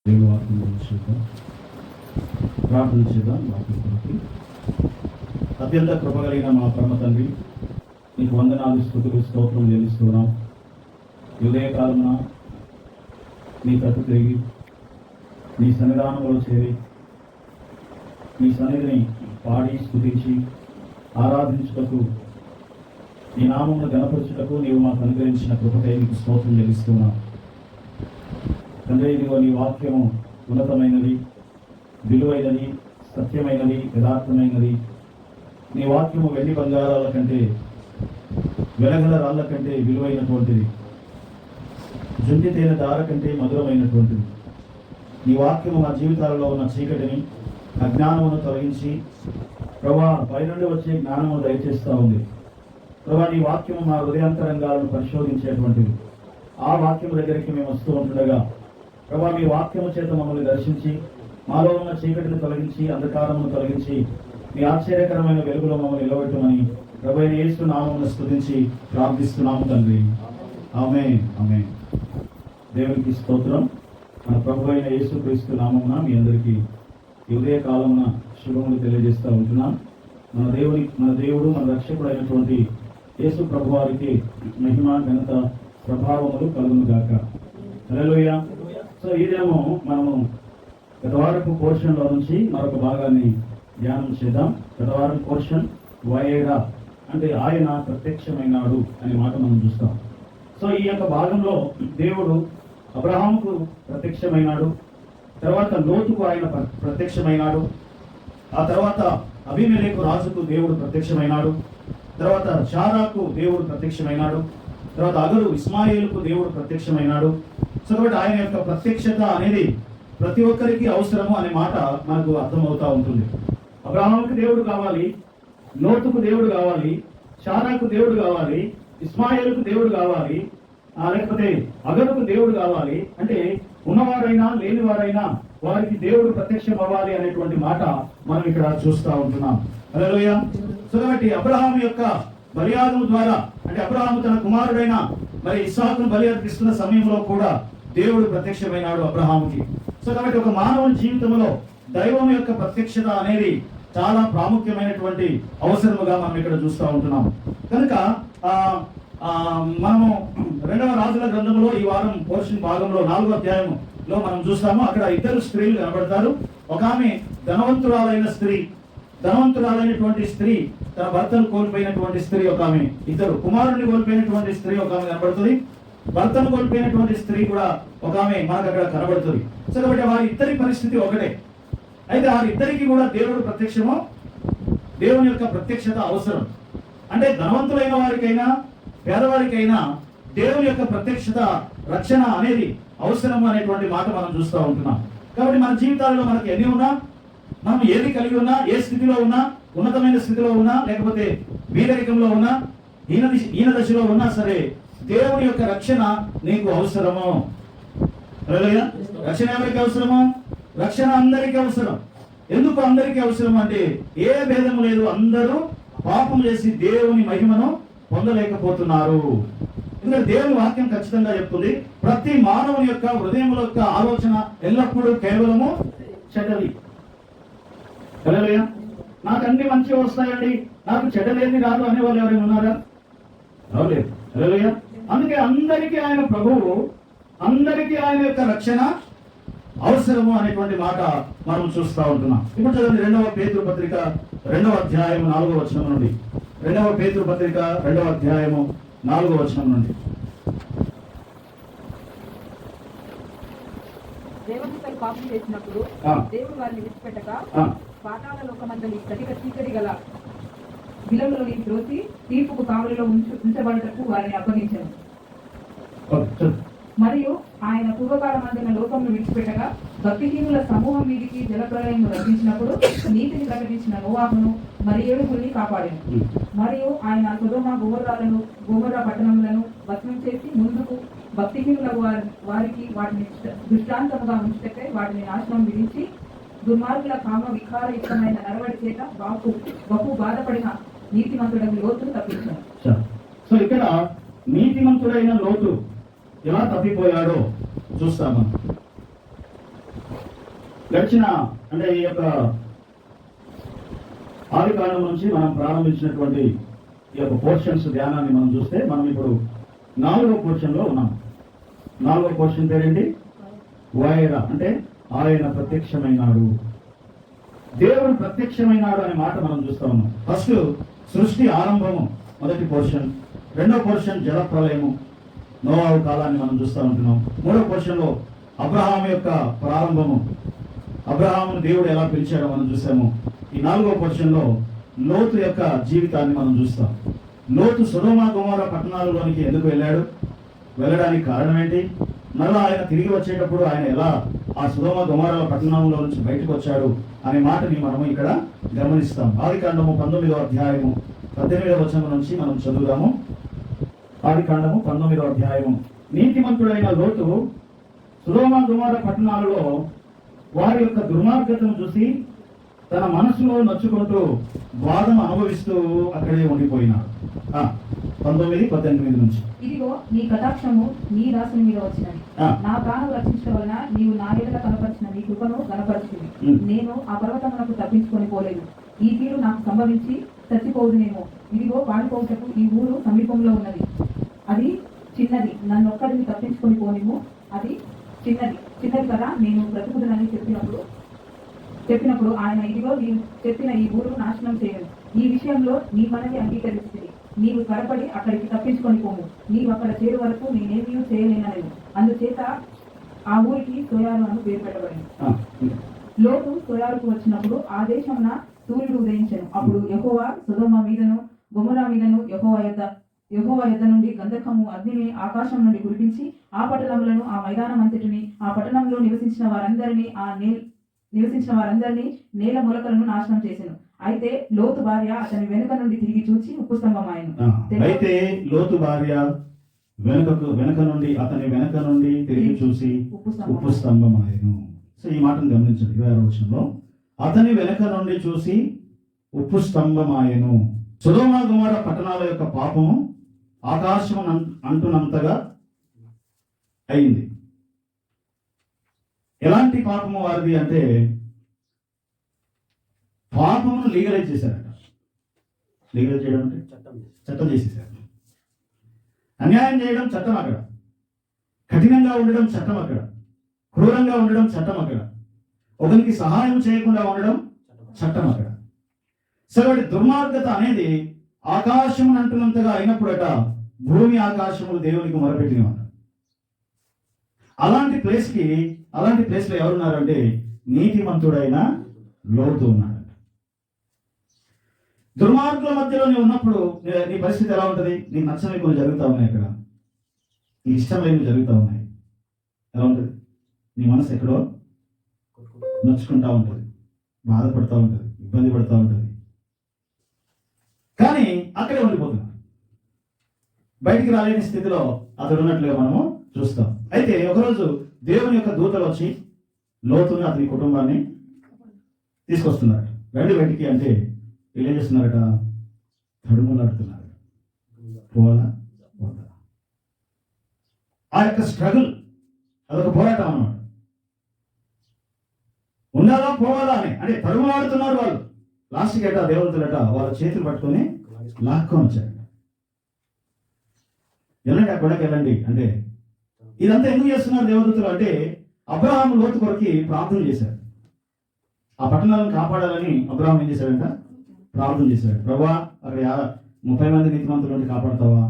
దేవుని వాక్యం చూద్దాం, ప్రార్థన చేద్దాం. వాక్యం అత్యంత కృపగలిగిన మా పరమ తండ్రి, నీకు వందనాలు, స్తుతులు, స్తోత్రం చెల్లిస్తున్నాం. ఉదయకాలమున నీ తట్టు తిరిగి నీ సన్నిధానంలో చేరి నీ సన్నిధిని పాడి స్తుతించి ఆరాధించుటకు, నీ నామమును గణపరచుటకు నీవు మాకు అనుగ్రహించిన కృపకై నీకు స్తోత్రం చెల్లిస్తున్నాం. తండ్రి, ఇదిగో నీ వాక్యము ఉన్నతమైనది, విలువైనది, సత్యమైనది, యథార్థమైనది. నీ వాక్యము వెండి బంగారాల కంటే, వెలగల రాళ్ల కంటే విలువైనటువంటిది, జుంటి తేనె దార కంటే మధురమైనటువంటిది. నీ వాక్యము మా జీవితాలలో ఉన్న చీకటిని, అజ్ఞానమును తొలగించి ప్రభా పైనుండి వచ్చే జ్ఞానమును దయచేస్తూ ఉంది. ప్రభా, నీ వాక్యము మా హృదయాంతరంగాలను పరిశోధించేటువంటిది. ఆ వాక్యము దగ్గరికి మేము వస్తూ ఉంటుండగా ప్రభా, మీ వాక్యము చేత మమ్మల్ని దర్శించి మాలో ఉన్న చీకటిని తొలగించి, అంధకారమును తొలగించి, మీ ఆశ్చర్యకరమైన వెలుగులో మమ్మల్ని నిలబెట్టమని ప్రభు అయిన యేసు నామమును స్తుతించి ప్రార్థిస్తున్నాము తండ్రి. ఆమేన్, ఆమేన్. దేవునికి స్తోత్రం. మన ప్రభు అయిన యేసు క్రీస్తు నామమున మీ అందరికీ ఈ ఉదయ కాలమున శుభములు తెలియజేస్తూ ఉంటున్నాం. మన దేవుడు మన రక్షకుడు అయినటువంటి యేసు ప్రభు వారికి మహిమ, ఘనత, ప్రభావములు కలుగును గాక. హల్లెలూయా. సో ఇదేమో మనము గత వారపు పోర్షన్లో నుంచి మరొక భాగాన్ని ధ్యానం చేద్దాం. గత వారం పోర్షన్ వయేడా అంటే ఆయన ప్రత్యక్షమైనాడు అనే మాట మనం చూస్తాం. సో ఈ యొక్క భాగంలో దేవుడు అబ్రహాముకు ప్రత్యక్షమైనాడు, తర్వాత లోతుకు ఆయన ప్రత్యక్షమైనాడు, ఆ తర్వాత అబీమెలెకు రాజుకు దేవుడు ప్రత్యక్షమైనాడు, తర్వాత షారాకు దేవుడు ప్రత్యక్షమైనాడు, తర్వాత అగరు ఇస్మాయిలుకు దేవుడు ప్రత్యక్షమైనాడు. సో కాబట్టి ఆయన యొక్క ప్రత్యక్షత అనేది ప్రతి ఒక్కరికి అవసరము అనే మాట మనకు అర్థమవుతా ఉంటుంది. అబ్రహాముకు దేవుడు కావాలి, లోతుకు దేవుడు కావాలి, షారాకు దేవుడు కావాలి, ఇస్మాయిలుకు దేవుడు కావాలి, లేకపోతే అగరుకు దేవుడు కావాలి. అంటే ఉన్నవారైనా లేనివారైనా వారికి దేవుడు ప్రత్యక్షం అవ్వాలి అనేటువంటి మాట మనం ఇక్కడ చూస్తూ ఉంటున్నాం. హల్లెలూయా. సో కాబట్టి అబ్రహాము యొక్క బలియాగము ద్వారా, అంటే అబ్రహాము తన కుమారుడైన మరి ఇస్సాకును బలి అర్పిస్తున్న సమయంలో కూడా దేవుడు ప్రత్యక్షమైనాడు అబ్రహాముకి. సో కాబట్టి ఒక మానవుని జీవితంలో దైవం యొక్క ప్రత్యక్షత అనేది చాలా ప్రాముఖ్యమైనటువంటి అవసరముగా మనం ఇక్కడ చూస్తూ ఉంటున్నాం. కనుక మనము 2వ రాజుల గ్రంథంలో ఈ వారం పోర్షన్ భాగంలో 4వ అధ్యాయంలో మనం చూస్తాము. అక్కడ ఇద్దరు స్త్రీలు కనబడతారు. ఒక ఆమె ధనవంతురాలైనటువంటి స్త్రీ, తన భర్తను కోల్పోయినటువంటి స్త్రీ ఒక ఆమె, ఇద్దరు కుమారుడిని కోల్పోయినటువంటి స్త్రీ ఒక ఆమె కనబడుతుంది, భర్తను కోల్పోయినటువంటి స్త్రీ కూడా ఒక ఆమె మనకు అక్కడ కనబడుతుంది. సో కాబట్టి వారి ఇద్దరి పరిస్థితి ఒకటే. అయితే వారిద్దరికి కూడా దేవుడు ప్రత్యక్షము, దేవుని యొక్క ప్రత్యక్షత అవసరం. అంటే ధనవంతులైన వారికైనా పేదవారికైనా దేవుని యొక్క ప్రత్యక్షత, రక్షణ అనేది అవసరము అనేటువంటి మాట మనం చూస్తూ ఉంటున్నాం. కాబట్టి మన జీవితాలలో మనకి ఎన్ని ఉన్నా, మనం ఏది కలిగి ఉన్నా, ఏ స్థితిలో ఉన్నా, ఉన్నతమైన స్థితిలో ఉన్నా, లేకపోతే వీరరికంలో ఉన్నా, హీన దశలో ఉన్నా సరే దేవుని యొక్క రక్షణ నీకు అవసరము. రక్షణ ఎవరికి అవసరము? రక్షణ అందరికీ అవసరం. ఎందుకు అందరికీ అవసరం అంటే ఏ భేదము లేదు, అందరూ పాపం చేసి దేవుని మహిమను పొందలేకపోతున్నారు. ఎందుకంటే దేవుని వాక్యం ఖచ్చితంగా చెప్తుంది, ప్రతి మానవుని యొక్క హృదయం యొక్క ఆలోచన ఎల్లప్పుడూ కేవలము చెడ్డది. హల్లెలూయా. నాకు అన్ని మంచిగా వస్తాయండి, నాకు చెడ్డలేని రాదు అనే వాళ్ళు ఎవరైనా ఉన్నారా? రాలేదు. హల్లెలూయా. అందుకే అందరికీ ఆయన ప్రభువు, అందరికీ ఆయన యొక్క రక్షణ అవసరము అనేటువంటి మాట మనం చూస్తూ ఉంటున్నాం. ఇప్పుడు చదవండి 2వ పేతురు పత్రిక 2వ అధ్యాయం 4వ వచనం నుండి. 2వ పేతురు పత్రిక 2వ అధ్యాయము 4వ వచనం నుండి. దేవదూతలు పాపం చేసినప్పుడు దేవుడు వారిని విడిచిపెట్టక పాతాళ లోకమందలి కటిక చీకటి గల బిలములోని త్రోసి తీర్పుకు కావలిలో ఉంచబడటకు వారిని అప్పగించారు. మరియు ఆయన పూర్వకాలమందున లోకమును విడిచిపెట్టగా భక్తిహీనుల సమూహం మీదికి జలప్రలయం రచించినప్పుడు నీతిని ప్రకటించిన నోవాహును మరి 7 కాపాడాను. మరియు ఆయన సొదొమ గొమొర్రా పట్టణములను భస్మం చేసి ముందుకు భక్తిహీనుల వారికి వాటిని దృష్టాంతముగా ఉంచుటకై వాటిని నాశనం విధించి దుర్మార్గుల కామ వికారయుక్తమైన నడవడి చేత బహు బాధపడిన నీతిమంతుడైన లోతును తప్పించారు. సో ఇక్కడ నీతిమంతుడైన లోతు ఎలా తప్పిపోయాడో చూస్తాము. గడిచిన అంటే ఈ యొక్క ఆది కాలం నుంచి మనం ప్రారంభించినటువంటి ఈ యొక్క పోర్షన్స్ ధ్యానాన్ని మనం చూస్తే మనం ఇప్పుడు 4వ పోర్షన్లో ఉన్నాం. 4వ పోర్షన్ పేరేంటి? వైరా, అంటే ఆయన ప్రత్యక్షమైనాడు. దేవుడు ప్రత్యక్షమైనాడు అనే మాట మనం చూస్తా ఉన్నాం. ఫస్ట్ సృష్టి ఆరంభము మొదటి పోర్షన్, 2వ పోర్షన్ జల ప్రళయము నోవాహు కాలాన్ని మనం చూస్తూ ఉంటున్నాం. 3వ పోర్షన్లో అబ్రహాం యొక్క ప్రారంభము, అబ్రహామును దేవుడు ఎలా పిలిచాడో మనం చూసాము. ఈ 4వ పోర్షన్లో లోతు యొక్క జీవితాన్ని మనం చూస్తాం. లోతు సొదొమ గొమొర్రా పట్టణాలలోనికి ఎందుకు వెళ్ళాడు, వెళ్ళడానికి కారణం ఏంటి, మరలా ఆయన తిరిగి వచ్చేటప్పుడు ఆయన ఎలా ఆ సొదొమ గొమొర్రా పట్టణంలో నుంచి బయటకు వచ్చాడు అనే మాటని మనము ఇక్కడ గమనిస్తాం. ఆదికాండము 19వ అధ్యాయము 18వ వచనం నుంచి మనం చదువుదాము. ఆదికాండము 19వ అధ్యాయము. నీతిమంతుడైన లోతు సొదొమ గొమొర్రా పట్టణాలలో వారి యొక్క దుర్మార్గతను చూసి తన మనసులో నచ్చుకుంటూ బాధను అనుభవిస్తూ అక్కడే ఉండిపోయినాడు. 19:18 నుంచి. ఇదిగో నీ కటాక్షము నీ దాసుని మీద వచ్చినది. నా ప్రాణం రక్షించడం వలన నీవు నా ఎదుట కనపరిచిన నీ కృపను కనపరిచింది. నేను ఆ పర్వతమునకు తప్పించుకొని పోలేదు. ఈ తీరు నాకు సంభవించి చచ్చిపోదునేమో. ఇదిగో పారిపోవుటకు ఈ ఊరు సమీపంలో ఉన్నది. అది చిన్నది, నన్నొక్కడిని తప్పించుకొని పోనిము. అది చిన్నది కదా, నేను బ్రతుకుదనని చెప్పినప్పుడు ఆయన, ఇదిగో నీవు చెప్పిన ఈ ఊరు నాశనం చేయను. ఈ విషయంలో నీ మనవి అంగీకరిస్తుంది. నీవు త్వరపడి అక్కడికి తప్పించుకొని పోము. నీవు అక్కడ చేరు వరకు నేనేమీ చేయలేనని. అందుచేత ఆ ఊరికి సోయారు అని పేరు పెట్టబడింది. లోతు సోయారుకు వచ్చినప్పుడు ఆ దేశమున సూర్యుడు ఉదయించెను. అప్పుడు యెహోవా సొదొమ మీదను గొమొర్రా మీదను యెహోవా యొద్ద నుండి గంధకము అగ్నిని ఆకాశం నుండి కురిపించి ఆ పట్టణములను, ఆ మైదానం అంతటిని, ఆ పట్టణంలో నివసించిన వారందరినీ నేల మొలకలను నాశనం చేసెను. అయితే లోతు భార్య అతని వెనుక నుండి తిరిగి చూచి ఉప్పు స్తంభమాయెను. అయితే లోతు భార్య అతని వెనుక నుండి తిరిగి చూసి ఉప్పు స్తంభమాయెను. సో ఈ మాటను గమనించండి. 26వ వచనంలో అతని వెనుక నుండి చూసి ఉప్పు స్తంభమాయెను. సొదొమ గొమొర్రా పట్టణాల యొక్క పాపము ఆకాశం అంటున్నంతగా అయింది. ఎలాంటి పాపము వారిది అంటే పాపమును లీగలైజ్ చేశారట. లీగలైజ్ చేయడం అంటే చట్టం చేసేసారు. అన్యాయం చేయడం చట్టం అక్కడ, కఠినంగా ఉండడం చట్టం అక్కడ, క్రూరంగా ఉండడం చట్టం అక్కడ, ఒకరికి సహాయం చేయకుండా ఉండడం చట్టం అక్కడ. సో దుర్మార్గత అనేది ఆకాశం అంటున్నంతగా అయినప్పుడట భూమి ఆకాశములు దేవునికి మొరపెట్టినమాట. అలాంటి ప్లేస్లో ఎవరున్నారంటే నీతిమంతుడైన లోతు ఉన్నాడు. దుర్మార్గుల మధ్యలో నీవు ఉన్నప్పుడు నీ పరిస్థితి ఎలా ఉంటుంది? నీకు నచ్చని కొన్ని జరుగుతూ ఉన్నాయి, అక్కడ నీకు ఇష్టం లేని జరుగుతూ ఉన్నాయి. ఎలా ఉంటుంది? నీ మనసు ఎక్కడో నొచ్చుకుంటా ఉంటుంది, బాధపడుతూ ఉంటుంది, ఇబ్బంది పడుతూ ఉంటుంది. కానీ అక్కడే ఉండిపోతున్నాడు. బయటికి రాలేని స్థితిలో అతడు ఉన్నట్లుగా మనము చూస్తాం. అయితే ఒకరోజు దేవుని యొక్క దూతలు వచ్చి లోతుని అతని కుటుంబాన్ని తీసుకొస్తున్నారు. రండి బయటికి అంటే వీళ్ళు ఏం చేస్తున్నారట? తడుములాడుతున్నారు. పోవాలా పోతా? ఆ యొక్క స్ట్రగుల్ అదొక పోరాటం అన్నమాట. ఉండాలా పోవాలా అని అంటే తడుములాడుతున్నారు వాళ్ళు. లాస్ట్కి అట దేవతలట వాళ్ళ చేతులు పట్టుకొని లాక్కొని వచ్చారట. వెళ్ళండి, ఆ గొడవకి వెళ్ళండి అంటే. ఇదంతా ఎందుకు చేస్తున్నారు దేవదూతలు అంటే అబ్రహాము లోతు కొరకు ప్రార్థన చేశాడు. ఆ పట్టణాలను కాపాడాలని అబ్రహాం ఏం చేశాడంట? ప్రార్థన చేశాడు. ప్రభువా, అక్కడ 30 మంది నీతిమంతులు ఉంటే కాపాడతావా?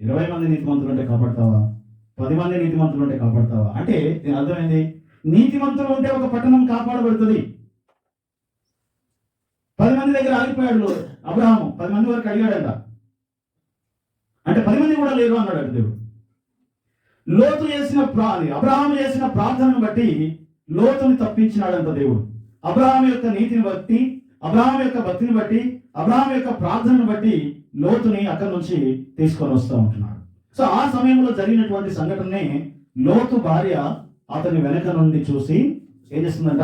20 మంది నీతిమంతులు ఉంటే కాపాడతావా? 10 మంది నీతిమంతులు ఉంటే కాపాడతావా? అంటే దీని అర్థమైంది, నీతిమంతులు ఉంటే ఒక పట్టణం కాపాడబడుతుంది. 10 మంది దగ్గర ఆగిపోయాడు అబ్రహాము. 10 మంది వరకు అడిగాడంట. అంటే 10 మంది కూడా లేరు అన్నాడు దేవుడు. లోతు అబ్రహాము చేసిన ప్రార్థనను బట్టి లోతుని తప్పించినాడంట దేవుడు. అబ్రహాము యొక్క నీతిని బట్టి, అబ్రహాము యొక్క భక్తిని బట్టి, అబ్రహాము యొక్క ప్రార్థనను బట్టి లోతుని అక్కడి నుంచి తీసుకొని వస్తూ ఉంటున్నాడు. సో ఆ సమయంలో జరిగినటువంటి సంఘటననే లోతు భార్య అతని వెనక నుండి చూసి ఏం చేస్తుందంట?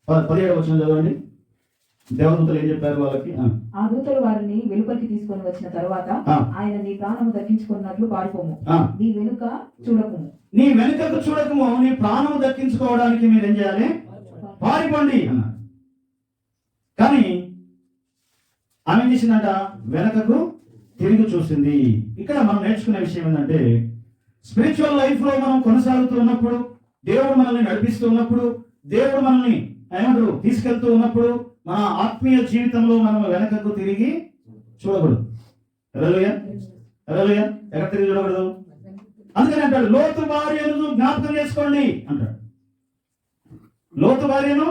17వ వచనం చదవండి. దేవదూతలు ఏం చెప్పారు వాళ్ళకి? ఆ దూతలు వారిని వెలుపలికి తీసుకొని వచ్చిన తర్వాత ఆయన నీ ప్రాణము దక్కించుకున్నట్లు పారిపోము, నీ వెనుక చూడకుము, నీ వెనుకకు చూడకము, నీ ప్రాణం దక్కించుకోవడానికి మీరేం చేయాలి? పారిపోండి అన్నారు. కానీ ఆమె ఏం చేసిందంట? వెనకకు తిరిగి చూసింది. ఇక్కడ మనం నేర్చుకునే విషయం ఏంటంటే, స్పిరిచువల్ లైఫ్ లో మనం కొనసాగుతూ ఉన్నప్పుడు, దేవుడు మనల్ని నడిపిస్తూ ఉన్నప్పుడు, దేవుడు మనల్ని ఏమంటారు తీసుకెళ్తూ ఉన్నప్పుడు, మన ఆత్మీయ జీవితంలో మనం వెనకకు తిరిగి చూడకూడదు. హల్లెలూయా, హల్లెలూయా. ఎక్కడ తిరిగి చూడకూడదు? అందుకని అంటాడు, లోతు భార్యను జ్ఞాపకం చేసుకోండి అంటాడు. లోతు భార్యను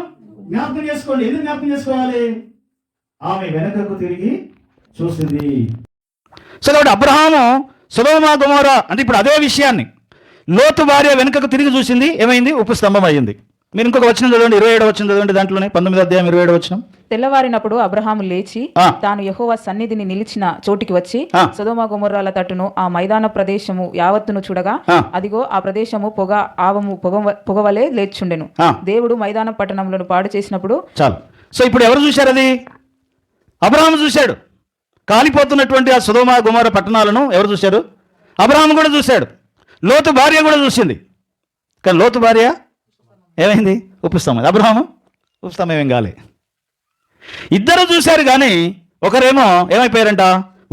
జ్ఞాపకం చేసుకోండి. ఎందుకు జ్ఞాపకం చేసుకోవాలి? ఆమె వెనకకు తిరిగి చూసింది. సో కాబట్టి అబ్రహాము సొదొమ గొమొర్రా అంటే ఇప్పుడు అదే విషయాన్ని లోతు భార్య వెనుకకు తిరిగి చూసింది. ఏమైంది? ఉప్పు స్తంభం అయ్యింది. మీరు ఇంకొక వచనం చదవండి, 27వ వచనం చదవండి. దాంట్లోనే 19వ అధ్యాయం 27వ వచనం. తెల్లవారినప్పుడు అబ్రహాము లేచి తాను యెహోవా సన్నిధిని నిలిచిన చోటికి వచ్చి సొదొమ గొమొర్రాల తట్టును ఆ మైదాన ప్రదేశము యావత్తును చూడగా, అదిగో ఆ ప్రదేశము పొగవలే లేచుండెను. దేవుడు మైదాన పట్టణములను పాడు చేసినప్పుడు. చాలు. సో ఇప్పుడు ఎవరు చూశారు? అది అబ్రహాము చూశాడు. కాలిపోతున్నటువంటి ఆ సొదొమ గొమొర్రా పట్టణాలను ఎవరు చూశారు? అబ్రహాము కూడా చూశాడు. లోతు భార్య కూడా చూసింది. కానీ లోతు భార్య ఏమైంది? ఉప్పు స్తంభం. అబ్రహాము ఉప్పు స్తంభం ఏం కాలే. ఇద్దరు చూశారు, కానీ ఒకరేమో ఏమైపోయారంట?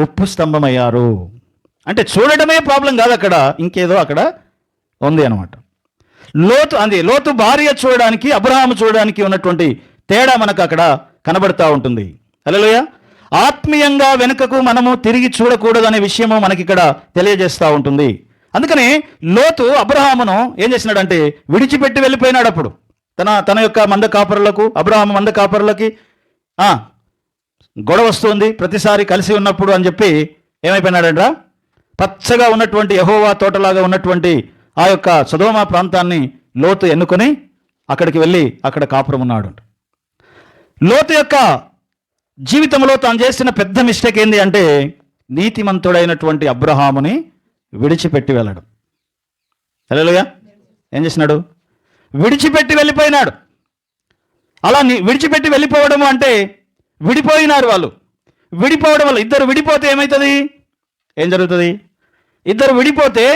ఉప్పు స్తంభం అయ్యారు. అంటే చూడటమే ప్రాబ్లం కాదు, అక్కడ ఇంకేదో అక్కడ ఉంది అనమాట. లోతు భార్య చూడడానికి, అబ్రహాము చూడడానికి ఉన్నటువంటి తేడా మనకు అక్కడ కనబడతా ఉంటుంది. హల్లెలూయా. ఆత్మీయంగా వెనుకకు మనము తిరిగి చూడకూడదు అనే విషయము మనకి ఇక్కడ తెలియజేస్తూ ఉంటుంది. అందుకని లోతు అబ్రహామును ఏం చేసినాడంటే విడిచిపెట్టి వెళ్ళిపోయినాడు. అప్పుడు తన యొక్క మంద కాపరులకు, అబ్రహాము మంద కాపరులకి గొడవ వస్తుంది ప్రతిసారి కలిసి ఉన్నప్పుడు అని చెప్పి ఏమైపోయినాడంట? పచ్చగా ఉన్నటువంటి యెహోవా తోటలాగా ఉన్నటువంటి ఆ యొక్క సొదొమ ప్రాంతాన్ని లోతు ఎన్నుకొని అక్కడికి వెళ్ళి అక్కడ కాపురం ఉన్నాడు. లోతు యొక్క జీవితంలో తాను చేసిన పెద్ద మిస్టేక్ ఏంటి అంటే, నీతిమంతుడైనటువంటి అబ్రహాముని విడిచిపెట్టి వెళ్ళడం. హల్లెలూయా. ఏం చేసినాడు? విడిచిపెట్టి వెళ్ళిపోయినాడు. అలా విడిచిపెట్టి వెళ్ళిపోవడం అంటే విడిపోయినారు వాళ్ళు. విడిపోవడం వల్ల ఇద్దరు విడిపోతే ఏమవుతుంది? ఏం జరుగుతుంది? ఇద్దరు విడిపోతే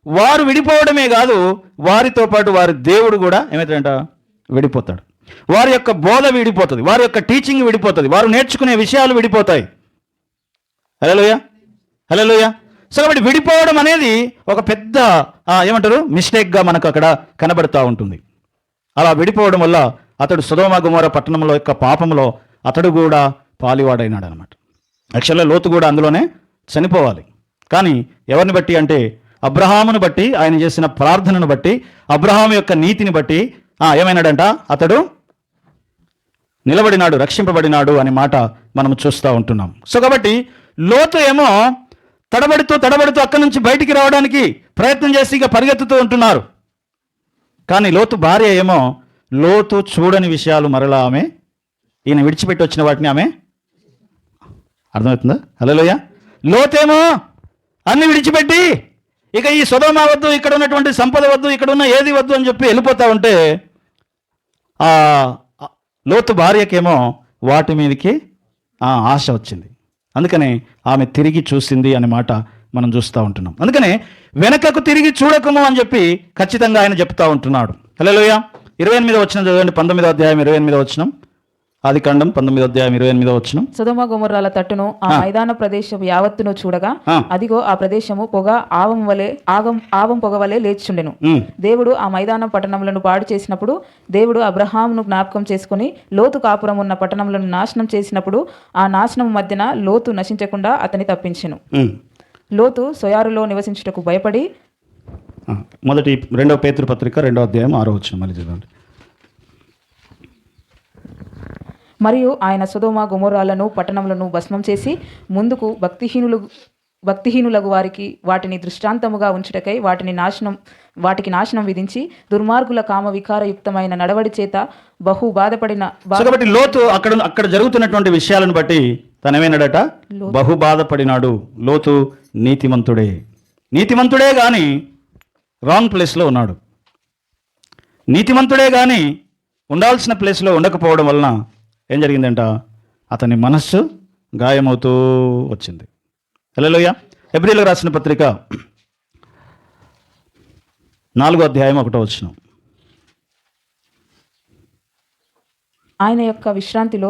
వారు విడిపోవడమే కాదు, వారితో పాటు వారి దేవుడు కూడా ఏమవుతాడంట? విడిపోతాడు. వారి యొక్క బోధ విడిపోతుంది, వారి యొక్క టీచింగ్ విడిపోతుంది, వారు నేర్చుకునే విషయాలు విడిపోతాయి. హల్లెలూయా, హల్లెలూయా. సో కాబట్టి విడిపోవడం అనేది ఒక పెద్ద ఏమంటారు మిస్టేక్గా మనకు అక్కడ కనబడుతూ ఉంటుంది. అలా విడిపోవడం వల్ల అతడు సొదొమ గొమొర్రా పట్టణంలో యొక్క పాపంలో అతడు కూడా పాలివాడైనాడు అనమాట. యాక్చువల్గా లోతు కూడా అందులోనే చనిపోవాలి. కానీ ఎవరిని బట్టి అంటే అబ్రహామును బట్టి, ఆయన చేసిన ప్రార్థనను బట్టి, అబ్రహాము యొక్క నీతిని బట్టి ఏమైనాడంట? అతడు నిలబడినాడు, రక్షింపబడినాడు అనే మాట మనం చూస్తూ ఉంటున్నాం. సో కాబట్టి లోతు ఏమో తడబడుతూ అక్కడి నుంచి బయటికి రావడానికి ప్రయత్నం చేసి ఇక పరిగెత్తుతూ ఉంటున్నారు. కానీ లోతు భార్య ఏమో లోతు చూడని విషయాలు మరలా ఆమె ఈయన విడిచిపెట్టి వచ్చిన వాటిని ఆమె అర్థమవుతుందా? హల్లెలూయా. లోతేమో అన్ని విడిచిపెట్టి ఇక ఈ సొదొమ వద్దు, ఇక్కడ ఉన్నటువంటి సంపద వద్దు, ఇక్కడ ఉన్న ఏది వద్దు అని చెప్పి వెళ్ళిపోతా ఉంటే లోతు భార్యకేమో వాటి మీదకి ఆశ వచ్చింది. అందుకనే ఆమె తిరిగి చూసింది అనే మాట మనం చూస్తూ ఉంటున్నాం. అందుకనే వెనకకు తిరిగి చూడకము అని చెప్పి ఖచ్చితంగా ఆయన చెప్తా ఉంటున్నాడు. హల్లెలూయా. 28వ వచనం చదవండి. 19వ అధ్యాయం 28వ వచనం. ఆదికాండం 19వ అధ్యాయం 28వ వచనం. సొదొమ గొమొర్రాల తట్టును ఆ మైదాన ప్రదేశం యావత్తును చూడగా, అదిగో ఆ ప్రదేశము ఆవం పొగవలే లేచుండెను. దేవుడు ఆ మైదాన పట్టణములను పాడు చేసినప్పుడు, దేవుడు అబ్రహామును జ్ఞాపకం చేసుకుని లోతు కాపురం ఉన్న పట్టణములను నాశనం చేసినప్పుడు, ఆ నాశనం మధ్యన లోతు నశించకుండా అతని తప్పించెను. లోతు సొయారులో నివసించుటకు భయపడి. 2వ పేతురు పత్రిక 2వ అధ్యాయం 6వ వచనం మళ్ళీ చదవండి. మరియు ఆయన సొదొమ గొమొర్రాలను పట్టణములను భస్మం చేసి ముందుకు భక్తిహీనులకు వారికి వాటిని దృష్టాంతముగా ఉంచుటకై వాటికి నాశనం విధించి దుర్మార్గుల కామ వికారయుక్తమైన నడవడి చేత బహు బాధపడిన. కాబట్టి లోతు అక్కడ జరుగుతున్నటువంటి విషయాలను బట్టి తనమేనాడట? బహు బాధపడినాడు. లోతు నీతిమంతుడే గాని రాంగ్ ప్లేస్లో ఉన్నాడు. నీతిమంతుడే గాని ఉండాల్సిన ప్లేస్లో ఉండకపోవడం వలన ఏం జరిగిందంట? అతని మనస్సు గాయమవుతూ వచ్చింది. హల్లెలూయా. హెబ్రీయులకు రాసిన పత్రిక 4:1. ఆయన యొక్క విశ్రాంతిలో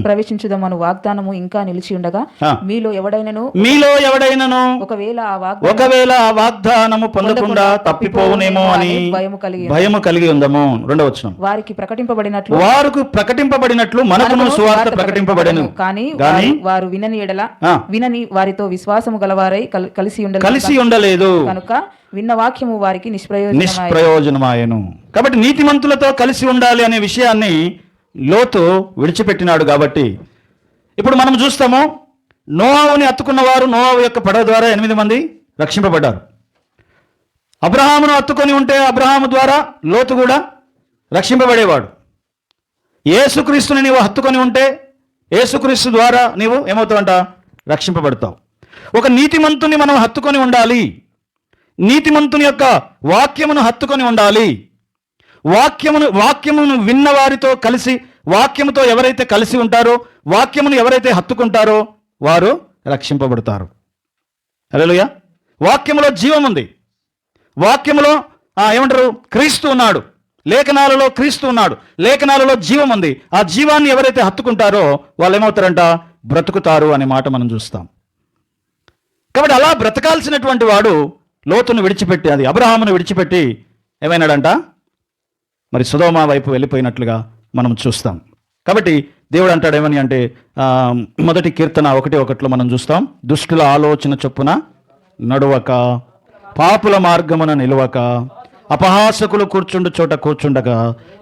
ప్రవేశించుదమను వాగ్దానము ఇంకా నిలిచి ఉండగా మీలో ఎవడైనను ఒకవేళ ఆ వాగ్దానము పొందకుండా తప్పిపోవునేమో అని భయము కలిగి ఉందము. 2వ. వారికి ప్రకటింపబడినట్లు మనకును సువార్త ప్రకటింపబడెను, కానీ వారు వినని వారితో విశ్వాసము గలవారై కలిసి ఉండలేదు కనుక విన్న వాక్యము వారికి నిష్ప్రయోజనమాయెను. కాబట్టి నీతిమంతులతో కలిసి ఉండాలి అనే విషయాన్ని లోతు విడిచిపెట్టినాడు. కాబట్టి ఇప్పుడు మనం చూస్తాము, నోవాహుని హత్తుకున్నవారు నోవాహు యొక్క పడవ ద్వారా 8 మంది రక్షింపబడ్డారు. అబ్రహామును హత్తుకొని ఉంటే అబ్రహాము ద్వారా లోతు కూడా రక్షింపబడేవాడు. యేసుక్రీస్తుని నీవు హత్తుకొని ఉంటే యేసుక్రీస్తు ద్వారా నీవు ఏమవుతావంట? రక్షింపబడతావు. ఒక నీతిమంతుని మనం హత్తుకొని ఉండాలి. నీతిమంతుని యొక్క వాక్యమును హత్తుకొని ఉండాలి. వాక్యమును విన్న వారితో కలిసి, వాక్యముతో ఎవరైతే కలిసి ఉంటారో, వాక్యమును ఎవరైతే హత్తుకుంటారో వారు రక్షింపబడతారు. హల్లెలూయా. వాక్యములో జీవం ఉంది. వాక్యములో ఏమంటారు? క్రీస్తు ఉన్నాడు. లేఖనాలలో క్రీస్తు ఉన్నాడు. లేఖనాలలో జీవం ఉంది. ఆ జీవాన్ని ఎవరైతే హత్తుకుంటారో వాళ్ళు ఏమవుతారంట? బ్రతుకుతారు అనే మాట మనం చూస్తాం. కాబట్టి అలా బ్రతకాల్సినటువంటి వాడు లోతును విడిచిపెట్టి, అది అబ్రహామును విడిచిపెట్టి ఏమైనాడంట? మరి సొదొమ వైపు వెళ్ళిపోయినట్లుగా మనం చూస్తాం. కాబట్టి దేవుడు అంటాడు ఏమని అంటే, 1 కీర్తన 1:1 మనం చూస్తాం, దుష్టుల ఆలోచన చొప్పున నడువక, పాపుల మార్గమున నిలువక, అపహాసకులు కూర్చుండు చోట కూర్చుండక,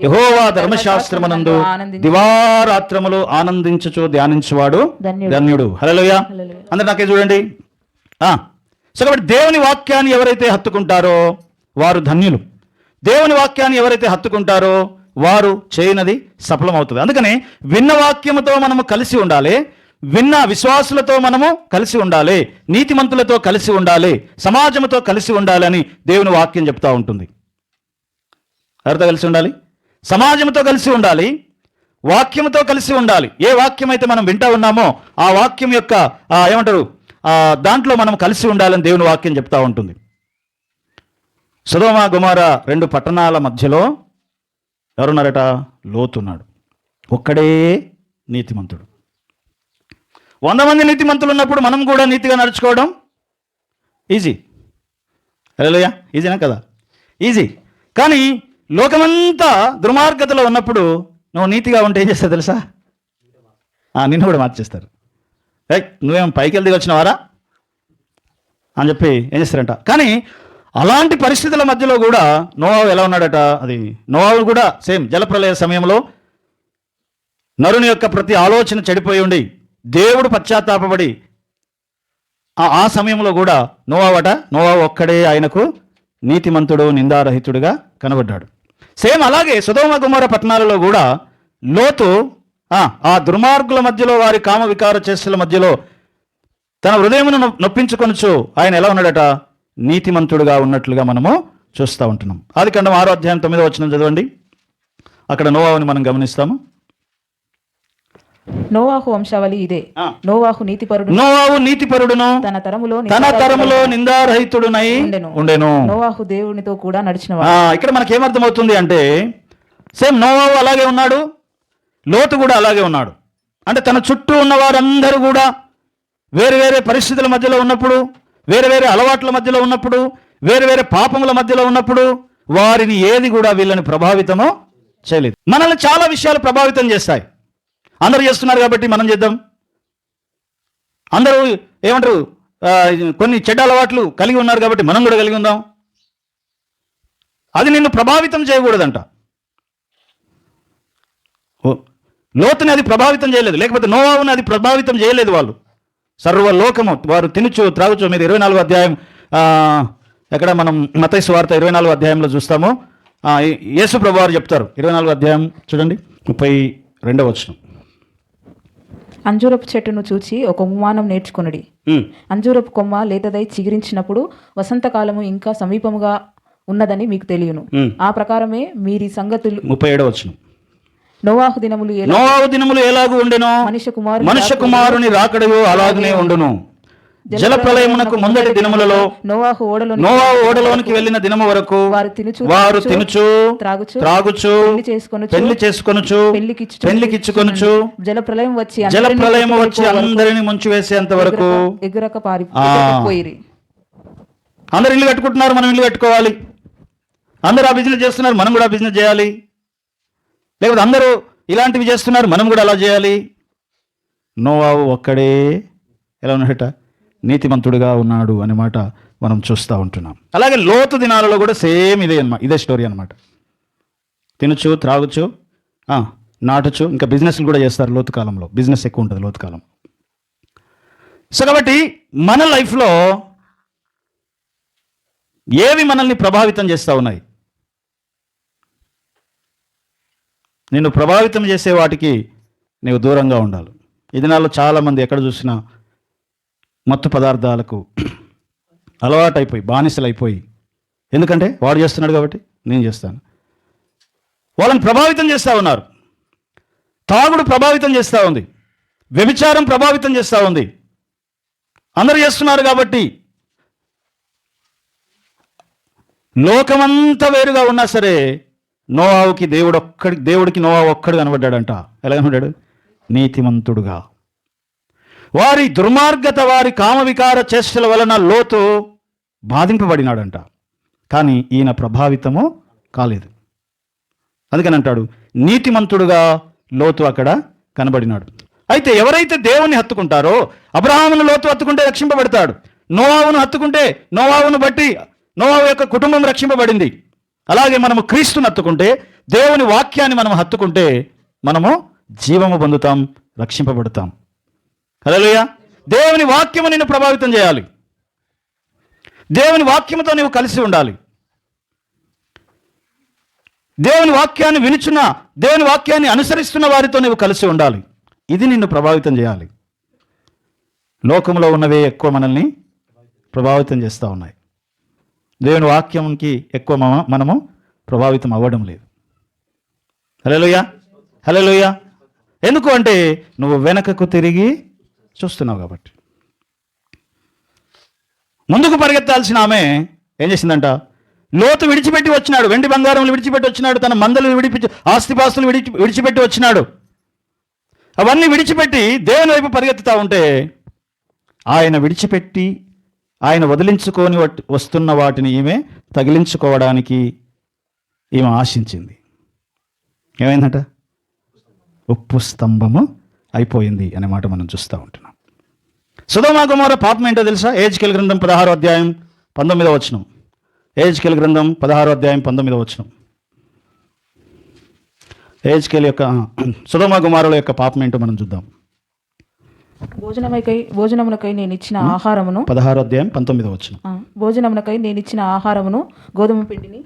యెహోవా ధర్మశాస్త్రమునందు దివారాత్రములు ఆనందించుచు ధ్యానించువాడు ధన్యుడు. హల్లెలూయా. అందరు నాకే చూడండి. సో కాబట్టి దేవుని వాక్యాన్ని ఎవరైతే హత్తుకుంటారో వారు ధన్యులు. దేవుని వాక్యాన్ని ఎవరైతే హత్తుకుంటారో వారు చేయనది సఫలమవుతుంది. అందుకని విన్న వాక్యముతో మనము కలిసి ఉండాలి. విన్న విశ్వాసులతో మనము కలిసి ఉండాలి. నీతిమంతులతో కలిసి ఉండాలి. సమాజంతో కలిసి ఉండాలి అని దేవుని వాక్యం చెప్తా ఉంటుంది. ఎవరితో కలిసి ఉండాలి? సమాజంతో కలిసి ఉండాలి. వాక్యముతో కలిసి ఉండాలి. ఏ వాక్యం అయితే మనం వింటా ఉన్నామో ఆ వాక్యం యొక్క ఏమంటారు? దాంట్లో మనం కలిసి ఉండాలని దేవుని వాక్యం చెప్తా ఉంటుంది. సొదొమ గొమొర్రా 2 పట్టణాల మధ్యలో ఎవరున్నారట? లోతున్నాడు. ఒక్కడే నీతిమంతుడు. 100 మంది నీతిమంతులు ఉన్నప్పుడు మనం కూడా నీతిగా నడుచుకోవడం ఈజీ. హల్లెలూయా. ఈజీనా కదా? ఈజీ. కానీ లోకమంతా దుర్మార్గతలో ఉన్నప్పుడు నువ్వు నీతిగా ఉంటే ఏం చేస్తావు తెలుసా? నిన్ను కూడా మార్చేస్తారు. నువ్వేం పైకి వెళ్ళి వచ్చినవారా అని చెప్పి ఏం చేస్తారంట. కానీ అలాంటి పరిస్థితుల మధ్యలో కూడా నోవాహు ఎలా ఉన్నాడట? అది నోవాహు కూడా సేమ్ జలప్రలయ సమయంలో నరుని యొక్క ప్రతి ఆలోచన చెడిపోయి ఉండి దేవుడు పశ్చాత్తాపపడి ఆ సమయంలో కూడా నోవాహు ఒక్కడే ఆయనకు నీతిమంతుడు, నిందారహితుడుగా కనబడ్డాడు. సేమ్ అలాగే సొదొమ గొమొర్రా పట్టణాలలో కూడా లోతు ఆ దుర్మార్గుల మధ్యలో, వారి కామ వికార చేష్టల మధ్యలో తన హృదయమును నొప్పించుకొనుచు ఆయన ఎలా ఉన్నాడట? నీతిమంతుడుగా ఉన్నట్లుగా మనము చూస్తూ ఉంటున్నాం. ఆదికాండం 6:9 చదవండి. అక్కడ నోవాహుని మనం గమనిస్తాము. నోవాహు వంశావళి ఇదే. నోవాహు నీతిపరుడును తన తరములో నిందారహితుడునై ఉండెను. నోవాహు దేవునితో కూడా నడిచినవాడు. ఇక్కడ మనకి ఏమర్థమవుతుంది అంటే, సేమ్ నోవాహు అలాగే ఉన్నాడు, లోతు కూడా అలాగే ఉన్నాడు. అంటే తన చుట్టూ ఉన్న వారందరూ కూడా వేరే వేరే పరిస్థితుల మధ్యలో ఉన్నప్పుడు, వేరే వేరే అలవాట్ల మధ్యలో ఉన్నప్పుడు, వేరే వేరే పాపముల మధ్యలో ఉన్నప్పుడు వారిని ఏది కూడా వీళ్ళని ప్రభావితమో చేయలేదు. మనల్ని చాలా విషయాలు ప్రభావితం చేస్తాయి. అందరూ చేస్తున్నారు కాబట్టి మనం చేద్దాం. అందరూ ఏమంటారు? కొన్ని చెడ్డ అలవాట్లు కలిగి ఉన్నారు కాబట్టి మనం కూడా కలిగి ఉందాం. అది నిన్ను ప్రభావితం చేయకూడదంట. లోతుని అది ప్రభావితం చేయలేదు, లేకపోతే నోవాహుని అది ప్రభావితం చేయలేదు. వాళ్ళు సర్వలోకము వారు తినుచు త్రాగుచు. మీరు 24వ అధ్యాయం ఎక్కడ మనం మత్తయి సువార్త 24వ అధ్యాయంలో చూస్తాము. యేసు ప్రభువు వారు చెప్తారు. 24వ అధ్యాయం చూడండి, 32వ వచనం. అంజూరపు చెట్టును చూచి ఒక ఉపమానం నేర్చుకొనుడి. అంజూరపు కొమ్మ లేతదై చిగురించినప్పుడు వసంతకాలము ఇంకా సమీపముగా ఉన్నదని మీకు తెలియను. ఆ ప్రకారమే మీరి సంగతులు. 37వ వచనం. నోవాహు దినములు ఎలాగూ ఉండెనో మనుష్య కుమారుని రాకడయో అలాగనే ఉండును. జల ప్రళయమునకు ముందటి దినములలో నోవాహు ఓడలోనికి వెళ్ళిన దినము వరకు వారు తినుచు త్రాగుచు పెళ్లి చేసుకొనుచు పెళ్లికిచ్చుకొనుచు జల ప్రళయం వచ్చి అందరిని ముంచివేసేంత వరకు ఎగురక పారిపోయిరి. అందరు ఇల్లు కట్టుకుంటున్నారు, మనం ఇల్లు కట్టుకోవాలి. అందరూ ఆ బిజినెస్ చేస్తున్నారు, మనం కూడా బిజినెస్ చేయాలి. లేకపోతే అందరూ ఇలాంటివి చేస్తున్నారు, మనం కూడా అలా చేయాలి. నోవాహు ఒక్కడే ఎలా ఉన్నట నీతిమంతుడుగా ఉన్నాడు అనే మాట మనం చూస్తూ ఉంటున్నాం. అలాగే లోతు దినాలలో కూడా సేమ్ ఇదే స్టోరీ అనమాట. తినచ్చు, త్రాగచ్చు, నాటచ్చు, ఇంకా బిజినెస్లు కూడా చేస్తారు. లోతు కాలంలో బిజినెస్ ఎక్కువ ఉంటుంది లోతు కాలం. సో కాబట్టి మన లైఫ్లో ఏవి మనల్ని ప్రభావితం చేస్తూ ఉన్నాయి? నిన్ను ప్రభావితం చేసే వాటికి నీవు దూరంగా ఉండాలి. ఈ దినాల్లో చాలామంది ఎక్కడ చూసినా మత్తు పదార్థాలకు అలవాటైపోయి బానిసలైపోయి, ఎందుకంటే వాడు చేస్తున్నాడు కాబట్టి నేను చేస్తాను, వాళ్ళని ప్రభావితం చేస్తూ ఉన్నారు. తాగుడు ప్రభావితం చేస్తూ ఉంది, వ్యభిచారం ప్రభావితం చేస్తూ ఉంది. అందరూ చేస్తున్నారు కాబట్టి లోకమంతా వేరుగా ఉన్నా సరే నోవాహుకి దేవుడికి నోవాహు ఒక్కడు కనబడ్డాడంట. ఎలా కనబడ్డాడు? నీతిమంతుడుగా. వారి దుర్మార్గత, వారి కామవికార చేష్టల వలన లోతు బాధింపబడినాడంట. కానీ ఈయన ప్రభావితము కాలేదు. అందుకని అంటాడు నీతిమంతుడుగా లోతు అక్కడ కనబడినాడు. అయితే ఎవరైతే దేవుని హత్తుకుంటారో, అబ్రహామును లోతు హత్తుకుంటే రక్షింపబడతాడు. నోవాహును హత్తుకుంటే నోవాహును బట్టి నోవాహు యొక్క కుటుంబం రక్షింపబడింది. అలాగే మనము క్రీస్తుని హత్తుకుంటే, దేవుని వాక్యాన్ని మనం హత్తుకుంటే మనము జీవము పొందుతాం, రక్షింపబడతాం. హల్లెలూయా. దేవుని వాక్యము నిన్ను ప్రభావితం చేయాలి. దేవుని వాక్యముతో నీవు కలిసి ఉండాలి. దేవుని వాక్యాన్ని వినుచున్న, దేవుని వాక్యాన్ని అనుసరిస్తున్న వారితో నీవు కలిసి ఉండాలి. ఇది నిన్ను ప్రభావితం చేయాలి. లోకంలో ఉన్నవే ఎక్కువ మనల్ని ప్రభావితం చేస్తూ ఉన్నాయి. దేవుని వాక్యంకి ఎక్కువ మనము ప్రభావితం అవ్వడం లేదు. హల్లెలూయా, హల్లెలూయా. ఎందుకు అంటే నువ్వు వెనకకు తిరిగి చూస్తున్నావు కాబట్టి. ముందుకు పరిగెత్తాల్సిన ఆమె ఏం చేసిందంట? లోతు విడిచిపెట్టి వచ్చినాడు, వెండి బంగారములు విడిచిపెట్టి వచ్చినాడు, తన మందలు ఆస్తిపాస్తులు విడిచిపెట్టి వచ్చినాడు. అవన్నీ విడిచిపెట్టి దేవుని వైపు పరిగెత్తుతూ ఉంటే ఆయన విడిచిపెట్టి ఆయన వదిలించుకొని వస్తున్న వాటిని ఈమె తగిలించుకోవడానికి ఈమె ఆశించింది. ఏమైందంట? ఉప్పు స్తంభము అయిపోయింది అనే మాట మనం చూస్తూ ఉంటున్నాం. సొదొమ గొమొర్రా పాపం ఏంటో తెలుసా? యెహెజ్కేలు గ్రంథం 16వ అధ్యాయం 19వ వచనం. యెహెజ్కేలు గ్రంథం 16వ అధ్యాయం 19వ వచనం. యెహెజ్కేలు యొక్క సొదొమ గొమొర్రాల యొక్క పాపం ఏంటో మనం చూద్దాం. భోజనమునకై నేను ఇచ్చిన ఆహారమును 16వ అధ్యాయం 19వ వచనం. భోజనమునకై నేను ఇచ్చిన ఆహారమును గోధుమ పిండిని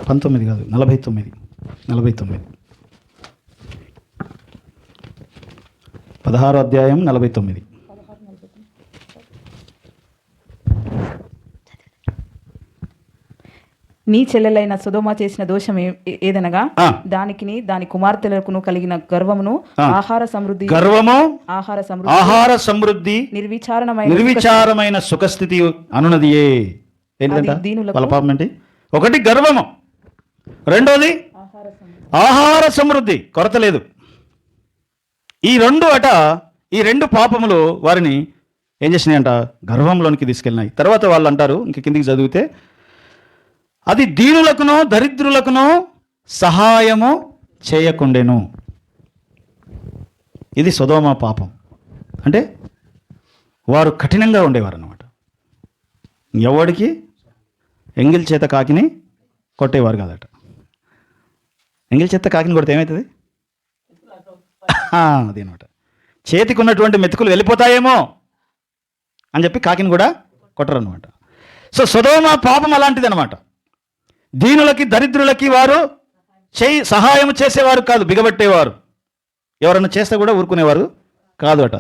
19 కాదు 49 16వ అధ్యాయం 49. నీ చెల్లెలైన సొదొమ చేసిన దోషం ఏదనగా దానికి దాని కుమార్తెలకు కలిగిన గర్వమును ఆహార సమృద్ధి నిర్విచారమైన సుఖస్థితి అనున్నదియే. వాళ్ళ పాపం ఏంటి? ఒకటి గర్వము, రెండోది ఆహార సమృద్ధి, కొరత లేదు. ఈ రెండు పాపములు వారిని ఏం చేసినాయంట? గర్వంలోనికి తీసుకెళ్ళినాయి. తర్వాత వాళ్ళు అంటారు, ఇంక కిందికి చదివితే, అది దీనులకును దరిద్రులకును సహాయము చేయకుండెను. ఇది సొదొమ పాపం. అంటే వారు కఠినంగా ఉండేవారు అన్నమాట. ఎవడికి ఎంగిల్ చేత కాకిని కొట్టేవారు కాదట. ఎంగిల్ చేత కాకిని కొడితే ఏమవుతుంది? అది అనమాట. చేతికి ఉన్నటువంటి మెతుకులు వెళ్ళిపోతాయేమో అని చెప్పి కాకిని కూడా కొట్టరు అనమాట. సో సొదొమ పాపం అలాంటిది అనమాట. దీనులకి దరిద్రులకి వారు సహాయం చేసేవారు కాదు, బిగబట్టేవారు. ఎవరన్నా చేస్తే కూడా ఊరుకునేవారు కాదు అట.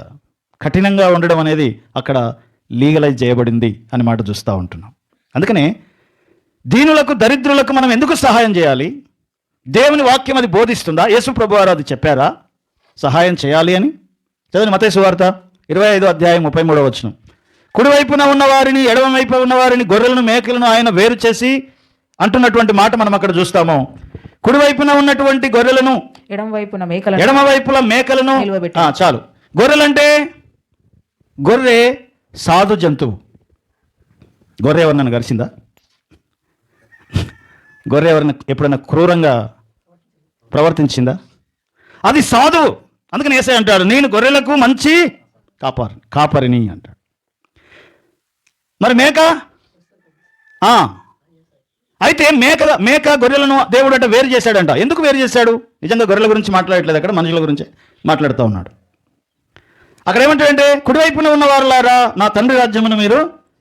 కఠినంగా ఉండడం అనేది అక్కడ లీగలైజ్ చేయబడింది అని మాట చూస్తూ ఉంటున్నాం. అందుకనే దీనులకు దరిద్రులకు మనం ఎందుకు సహాయం చేయాలి? దేవుని వాక్యం అది బోధిస్తుందా? యేసు ప్రభువారు అది చెప్పారా సహాయం చేయాలి అని? చదవండి మత్తయి సువార్త 25వ అధ్యాయం 33వ వచనం. కుడివైపున ఉన్న వారిని, ఎడమవైపు ఉన్న వారిని, గొర్రెలను మేకలను ఆయన వేరు చేసి అంటున్నటువంటి మాట మనం అక్కడ చూస్తాము. కుడివైపున ఉన్నటువంటి గొర్రెలను, ఎడమవైపుల మేకలను చాలు. గొర్రెలంటే గొర్రె సాధు జంతువు. గొర్రె ఎవరినైనా గరిచిందా? గొర్రె ఎవరైనా ఎప్పుడైనా క్రూరంగా ప్రవర్తించిందా? అది సాధువు. అందుకని యేసయ్య అంటాడు, నేను గొర్రెలకు మంచి కాపరిని అంటాడు. మరి మేక, అయితే మేక గొర్రెలను దేవుడు అంటే వేరు చేశాడంట. ఎందుకు వేరు చేశాడు? నిజంగా గొర్రెల గురించి మాట్లాడట్లేదు, అక్కడ మనుషుల గురించి మాట్లాడుతూ ఉన్నాడు. అక్కడ ఏమంటాడంటే, కుడివైపున ఉన్న వారులారా, నా తండ్రి రాజ్యమును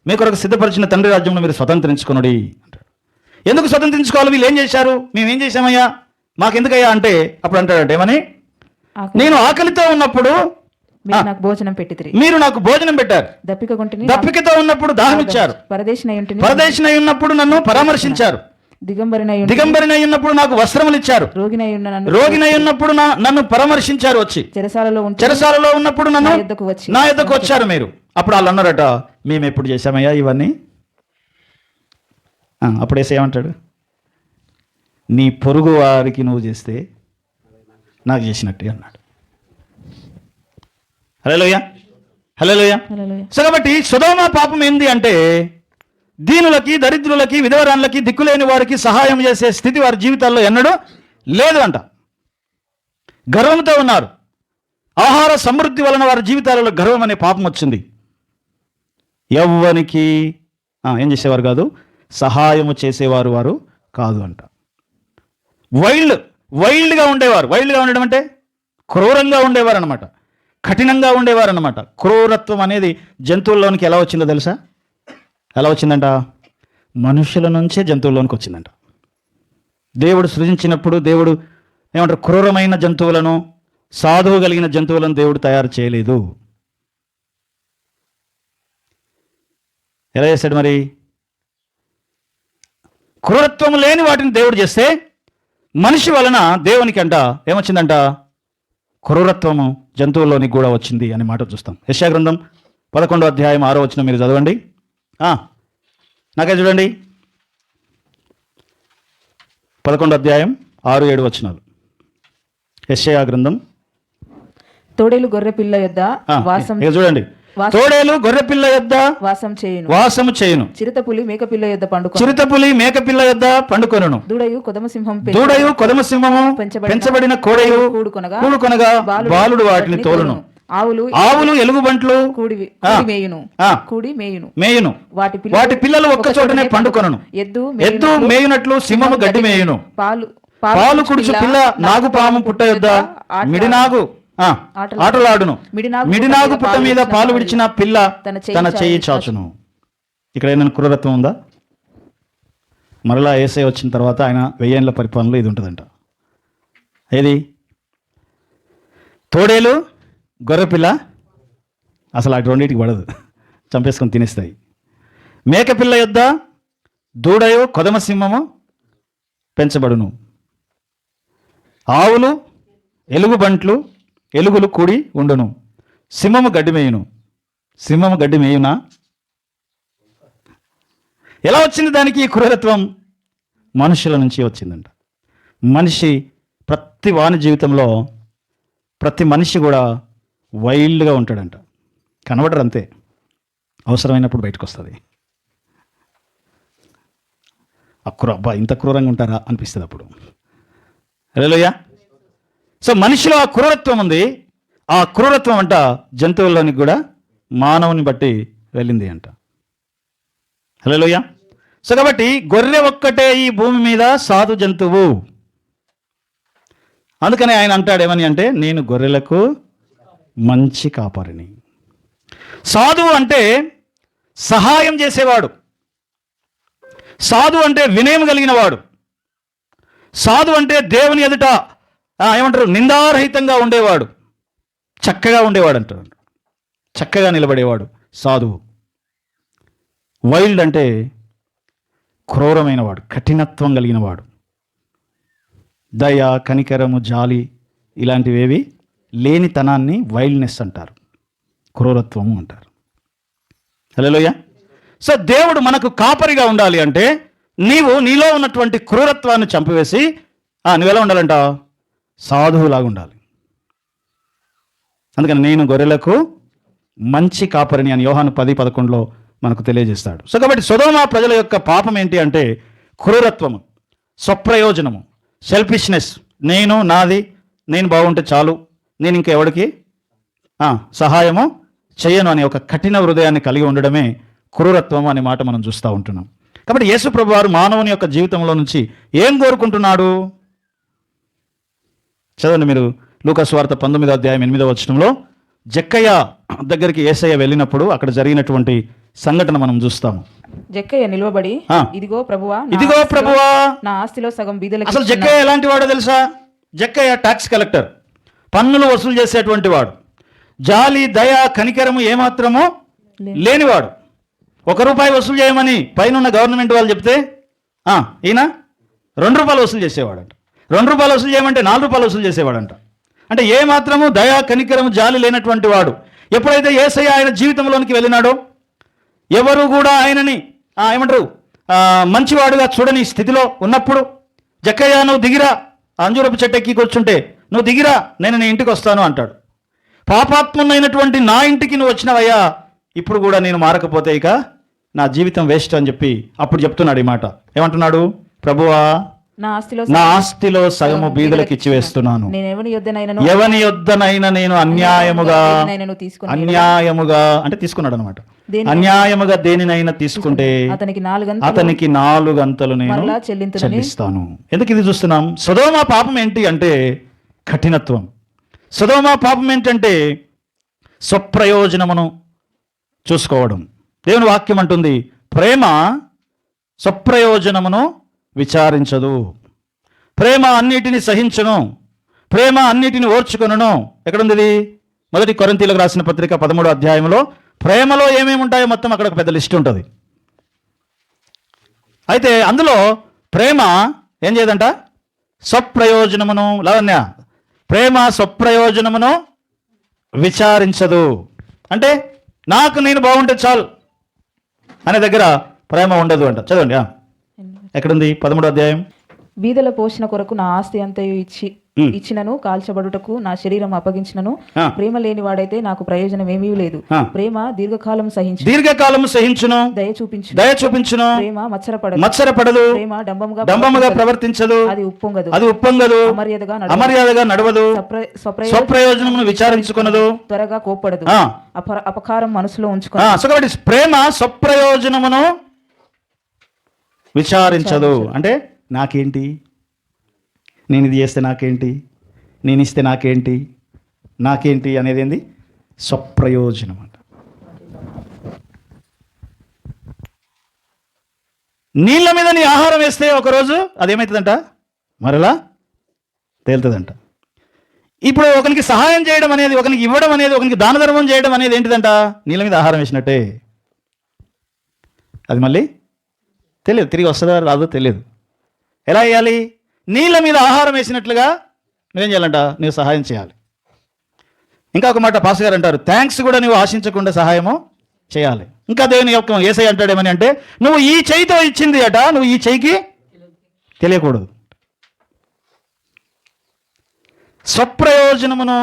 మీ కొరకు సిద్ధపరిచిన తండ్రి రాజ్యమును మీరు స్వతంత్రించుకొనుడి అంటాడు. ఎందుకు స్వతంత్రించుకోవాలి? వీళ్ళు ఏం చేశారు? మేమేం చేశామయ్యా, మాకెందుకయ్యా అంటే అప్పుడు అంటాడంటే ఏమని, నేను ఆకలితో ఉన్నప్పుడు మీరు నాకు భోజనం పెట్టారు, దప్పికతో ఉన్నప్పుడు దాహం ఇచ్చారు, పరదేశినై ఉన్నప్పుడు నన్ను పరామర్శించారు, దిగంబరినై ఉన్నప్పుడు నాకు వస్త్రములు ఇచ్చారు, రోగినై ఉన్నప్పుడు నన్ను పరామర్శించారు, వచ్చి చెరసాలలో ఉన్నప్పుడు నా యొద్దకు వచ్చారు మీరు. అప్పుడు వాళ్ళు అన్నారట, మేము ఎప్పుడు చేశామయ్యా ఇవన్నీ? అప్పుడు యేసయ్య ఏమంటాడు, నీ పొరుగు వారికి నువ్వు చేస్తే నాకు చేసినట్టే అన్నాడు. హల్లెలూయా, హల్లెలూయా. సో కాబట్టి సొదొమ పాపం ఏంది అంటే, దీనులకి, దరిద్రులకి, విధవరాన్లకి, దిక్కులేని వారికి సహాయం చేసే స్థితి వారి జీవితాల్లో ఎన్నడూ లేదు అంట. గర్వంతో ఉన్నారు. ఆహార సమృద్ధి వలన వారి జీవితాలలో గర్వం అనే పాపం వచ్చింది. ఎవ్వనికి ఏం చేసేవారు కాదు, సహాయము చేసేవారు వారు కాదు అంట. వైల్డ్గా ఉండేవారు. వైల్డ్గా ఉండడం అంటే క్రూరంగా ఉండేవారు అనమాట, కఠినంగా ఉండేవారు అనమాట. క్రూరత్వం అనేది జంతువుల్లోనికి ఎలా వచ్చిందో తెలుసా? ఎలా వచ్చిందంట? మనుషుల నుంచే జంతువుల్లోనికి వచ్చిందంట. దేవుడు సృజించినప్పుడు దేవుడు ఏమంటారు, క్రూరమైన జంతువులను, సాధువు కలిగిన జంతువులను దేవుడు తయారు చేయలేదు. ఎలా చేశాడు మరి? క్రూరత్వం లేని వాటిని దేవుడు చేస్తే మనిషి వలన దేవునికి అంట ఏమొచ్చిందంట, క్రూరత్వము జంతువుల్లోనికి కూడా వచ్చింది అనే మాట చూస్తాం. యెషయా గ్రంథం 11వ అధ్యాయం 6వ వచనం మీరు చదవండి. నాకే చూడండి, 11వ అధ్యాయం 6-7 వచనాలు. యెషయా గ్రంథం. తోడేలు గొర్రె పిల్ల యొద్ద చూడండి, తోడేలు గొర్రె పిల్ల యొద్ద వాసము చేయును, చిరుతపులి మేక పిల్ల యొద్ద పండుకొనును, దూడయు కొదమ సింహము పెంచబడిన కోడయు కూడుకొనగా బాలుడు వాటిని తోలును. ఆవులు ఎలుగుబంట్లు మేయును, వాటి పిల్లలు ఒక్క చోటనే పండుకొనును. ఎద్దు మేయునట్లు సింహము గడ్డి మేయును. పాలు కుడుచు పిల్ల నాగుపాము పుట్ట యొద్ద ఆటలాడును. మిడినాగు పుట్ట మీద పాలు విడిచిన పిల్ల తన చెయ్యి చాచును. ఇక్కడ ఏమైనా క్రూరత్వం ఉందా? మరలా యేసయ్య వచ్చిన తర్వాత ఆయన 1000 ఏళ్ల పరిపాలనలో ఇది ఉంటుందంట. ఏది? తోడేలు గొర్రెపిల్ల అసలు అటు రెండింటికి పడదు, చంపేసుకొని తినేస్తాయి. మేకపిల్ల యొద్ద దూడయో కొదమ సింహము పెంచబడును. ఆవులు ఎలుగులు కూడి ఉండును. సింహము గడ్డి మేయునా? ఎలా వచ్చింది దానికి క్రూరత్వం? మనుషుల నుంచి వచ్చిందంట. మనిషి ప్రతి వాని జీవితంలో ప్రతి మనిషి కూడా వైల్డ్గా ఉంటాడంట. కనబడరు అంతే, అవసరమైనప్పుడు బయటకు వస్తుంది. అబ్బా ఇంత క్రూరంగా ఉంటారా అనిపిస్తుంది అప్పుడు. హల్లెలూయా. సో మనిషిలో ఆ క్రూరత్వం ఉంది. ఆ క్రూరత్వం అంట జంతువుల్లోనికి కూడా మానవుని బట్టి వెళ్ళింది అంట. హల్లెలూయా. సో కాబట్టి గొర్రె ఒక్కటే ఈ భూమి మీద సాధు జంతువు. అందుకని ఆయన అంటాడు ఏమని అంటే, నేను గొర్రెలకు మంచి కాపరిని. సాధువు అంటే సహాయం చేసేవాడు. సాధువు అంటే వినయం కలిగిన వాడు. సాధువు అంటే దేవుని ఎదుట ఏమంటారు, నిందారహితంగా ఉండేవాడు, చక్కగా ఉండేవాడు అంటారు. చక్కగా నిలబడేవాడు సాధువు. వైల్డ్ అంటే క్రూరమైన వాడు, కఠినత్వం కలిగిన వాడు. దయ, కనికరము, జాలి ఇలాంటివేవి లేనితనాన్ని వైల్డ్నెస్ అంటారు, క్రూరత్వము అంటారు. హల్లెలూయా. సో దేవుడు మనకు కాపరిగా ఉండాలి అంటే నీలో ఉన్నటువంటి క్రూరత్వాన్ని చంపివేసి నువ్వెలా ఉండాలంట? సాధువులాగా ఉండాలి. అందుకని నేను గొర్రెలకు మంచి కాపరిని అని యోహాను 10:11 మనకు తెలియజేస్తాడు. సో కాబట్టి సొదొమ ప్రజల యొక్క పాపం ఏంటి అంటే క్రూరత్వము, స్వప్రయోజనము, సెల్ఫిష్నెస్, నాది, నేను బాగుంటే చాలు, నేను ఇంకెవడికి సహాయము చేయను అనే ఒక కఠిన హృదయాన్ని కలిగి ఉండడమే క్రూరత్వం అనే మాట మనం చూస్తూ ఉంటున్నాం. కాబట్టి యేసు ప్రభు వారు మానవుని యొక్క జీవితంలో నుంచి ఏం కోరుకుంటున్నాడు? చదవండి మీరు లూకా సువార్త 19:8 జక్కయ్య దగ్గరికి యేసయ్య వెళ్ళినప్పుడు అక్కడ జరిగినటువంటి సంఘటన మనం చూస్తాము. జక్కయ్య నిలవబడి, ఇదిగో ప్రభువా, నా ఆస్తిలో సగం బీదలకు. అసలు జక్కయ్య ఎలాంటి వాడో తెలుసా? జక్కయ్య ట్యాక్స్ కలెక్టర్, పన్నులు వసూలు చేసేటువంటి వాడు, జాలి, దయ, కనికరము ఏమాత్రమో లేనివాడు. ₹1 వసూలు చేయమని పైన గవర్నమెంట్ వాళ్ళు చెప్తే ఈయన ₹2 వసూలు చేసేవాడంట. ₹2 వసూలు చేయమంటే ₹4 వసూలు చేసేవాడంట. అంటే ఏమాత్రము దయా, కనికరము, జాలి లేనటువంటి వాడు. ఎప్పుడైతే యేసయ్య ఆయన జీవితంలోనికి వెళ్ళినాడో ఎవరు కూడా ఆయనని మంచివాడుగా చూడని స్థితిలో ఉన్నప్పుడు, జక్కయ్య నువ్వు దిగిరా, అంజూరపు చెట్టు ఎక్కి కూర్చుంటే నువ్వు దిగిరా, నేను నీ ఇంటికి వస్తాను అంటాడు. పాపాత్మునైనటువంటి నా ఇంటికి నువ్వు వచ్చినవయ్యా, ఇప్పుడు కూడా నేను మారకపోతే ఇక నా జీవితం వేస్ట్ అని చెప్పి అప్పుడు చెప్తున్నాడు ఈ మాట. ఏమంటున్నాడు? ప్రభువా, నా ఆస్తిలో సగము బీదలకు ఇచ్చివేస్తున్నాను. ఎవని యొద్దనైనా నేను అన్యాయముగా అంటే తీసుకున్నాడు అనమాట. అన్యాయముగా దేనినైనా తీసుకుంటే అతనికి 4 అంతలు నేను చెల్లిస్తాను. ఎందుకు ఇది చూస్తున్నాం? సొదొమ పాపం ఏంటి అంటే కఠినత్వం. సొదొమ పాపం ఏంటంటే స్వప్రయోజనమును చూసుకోవడం. దేవుని వాక్యం అంటుంది, ప్రేమ స్వప్రయోజనమును విచారించదు, ప్రేమ అన్నిటిని సహించును, ప్రేమ అన్నిటిని ఓర్చుకొనును. ఎక్కడుంది ఇది? 1 కొరింథీయులకు రాసిన పత్రిక 13వ అధ్యాయంలో ప్రేమలో ఏమేమి ఉంటాయో మొత్తం అక్కడ ఒక పెద్ద లిస్ట్ ఉంటుంది. అయితే అందులో ప్రేమ ఏం చేయదంట? స్వప్రయోజనమును, లావణ్య, ప్రేమ స్వప్రయోజనమును విచారించదు. అంటే నాకు నేను బాగుంటే చాలు అనే దగ్గర ప్రేమ ఉండదు అంట. చదవండి, ఎక్కడుంది? 13వ అధ్యాయం. బీదల పోషణ కొరకు నా ఆస్తి అంతయు ఇచ్చినను, కాల్చబడుటకు నా శరీరం అప్పగించినను, ప్రేమ లేని వాడైతే నాకు ప్రయోజనం ఏమీ లేదు. ప్రేమ దీర్ఘకాలం సహించును, దయ చూపించును, ప్రేమ మత్సరపడదు, ప్రేమ డంబముగా ప్రవర్తించదు, అది ఉప్పొంగదు, అమర్యాదగా నడవదు, స్వప్రయోజనమును విచారించుకొనదు, త్వరగా కోప్పడదు, అపకారం మనసులో ఉంచుకొనదు. ప్రేమ స్వప్రయోజనమును విచారించదు. అంటే నాకేంటి, నేను ఇది చేస్తే నాకేంటి, నేను ఇస్తే నాకేంటి అనేది ఏంది? స్వప్రయోజనం అంట. నీళ్ళ మీద నీ ఆహారం వేస్తే ఒకరోజు అదేమవుతుందంట? మరలా తేలుతుందంట. ఇప్పుడు ఒకరికి సహాయం చేయడం అనేది, ఒకరికి ఇవ్వడం అనేది, ఒకరికి దాన ధర్మం చేయడం అనేది ఏంటిదంట? నీళ్ళ మీద ఆహారం వేసినట్టే. అది మళ్ళీ తెలియదు, తిరిగి వస్తుందా రాదో తెలియదు. ఎలా వేయాలి? నీళ్ళ మీద ఆహారం వేసినట్లుగా నువ్వేం చేయాలంట? నువ్వు సహాయం చేయాలి. ఇంకా ఒక మాట పాస్ గారు అంటారు, థ్యాంక్స్ కూడా నువ్వు ఆశించకుండా సహాయము చేయాలి. ఇంకా దేవుని యొక్క యేసయ్య అంటాడేమని అంటే, నువ్వు ఈ చేయితో ఇచ్చింది అట, నువ్వు ఈ చేయికి తెలియకూడదు. స్వప్రయోజనమును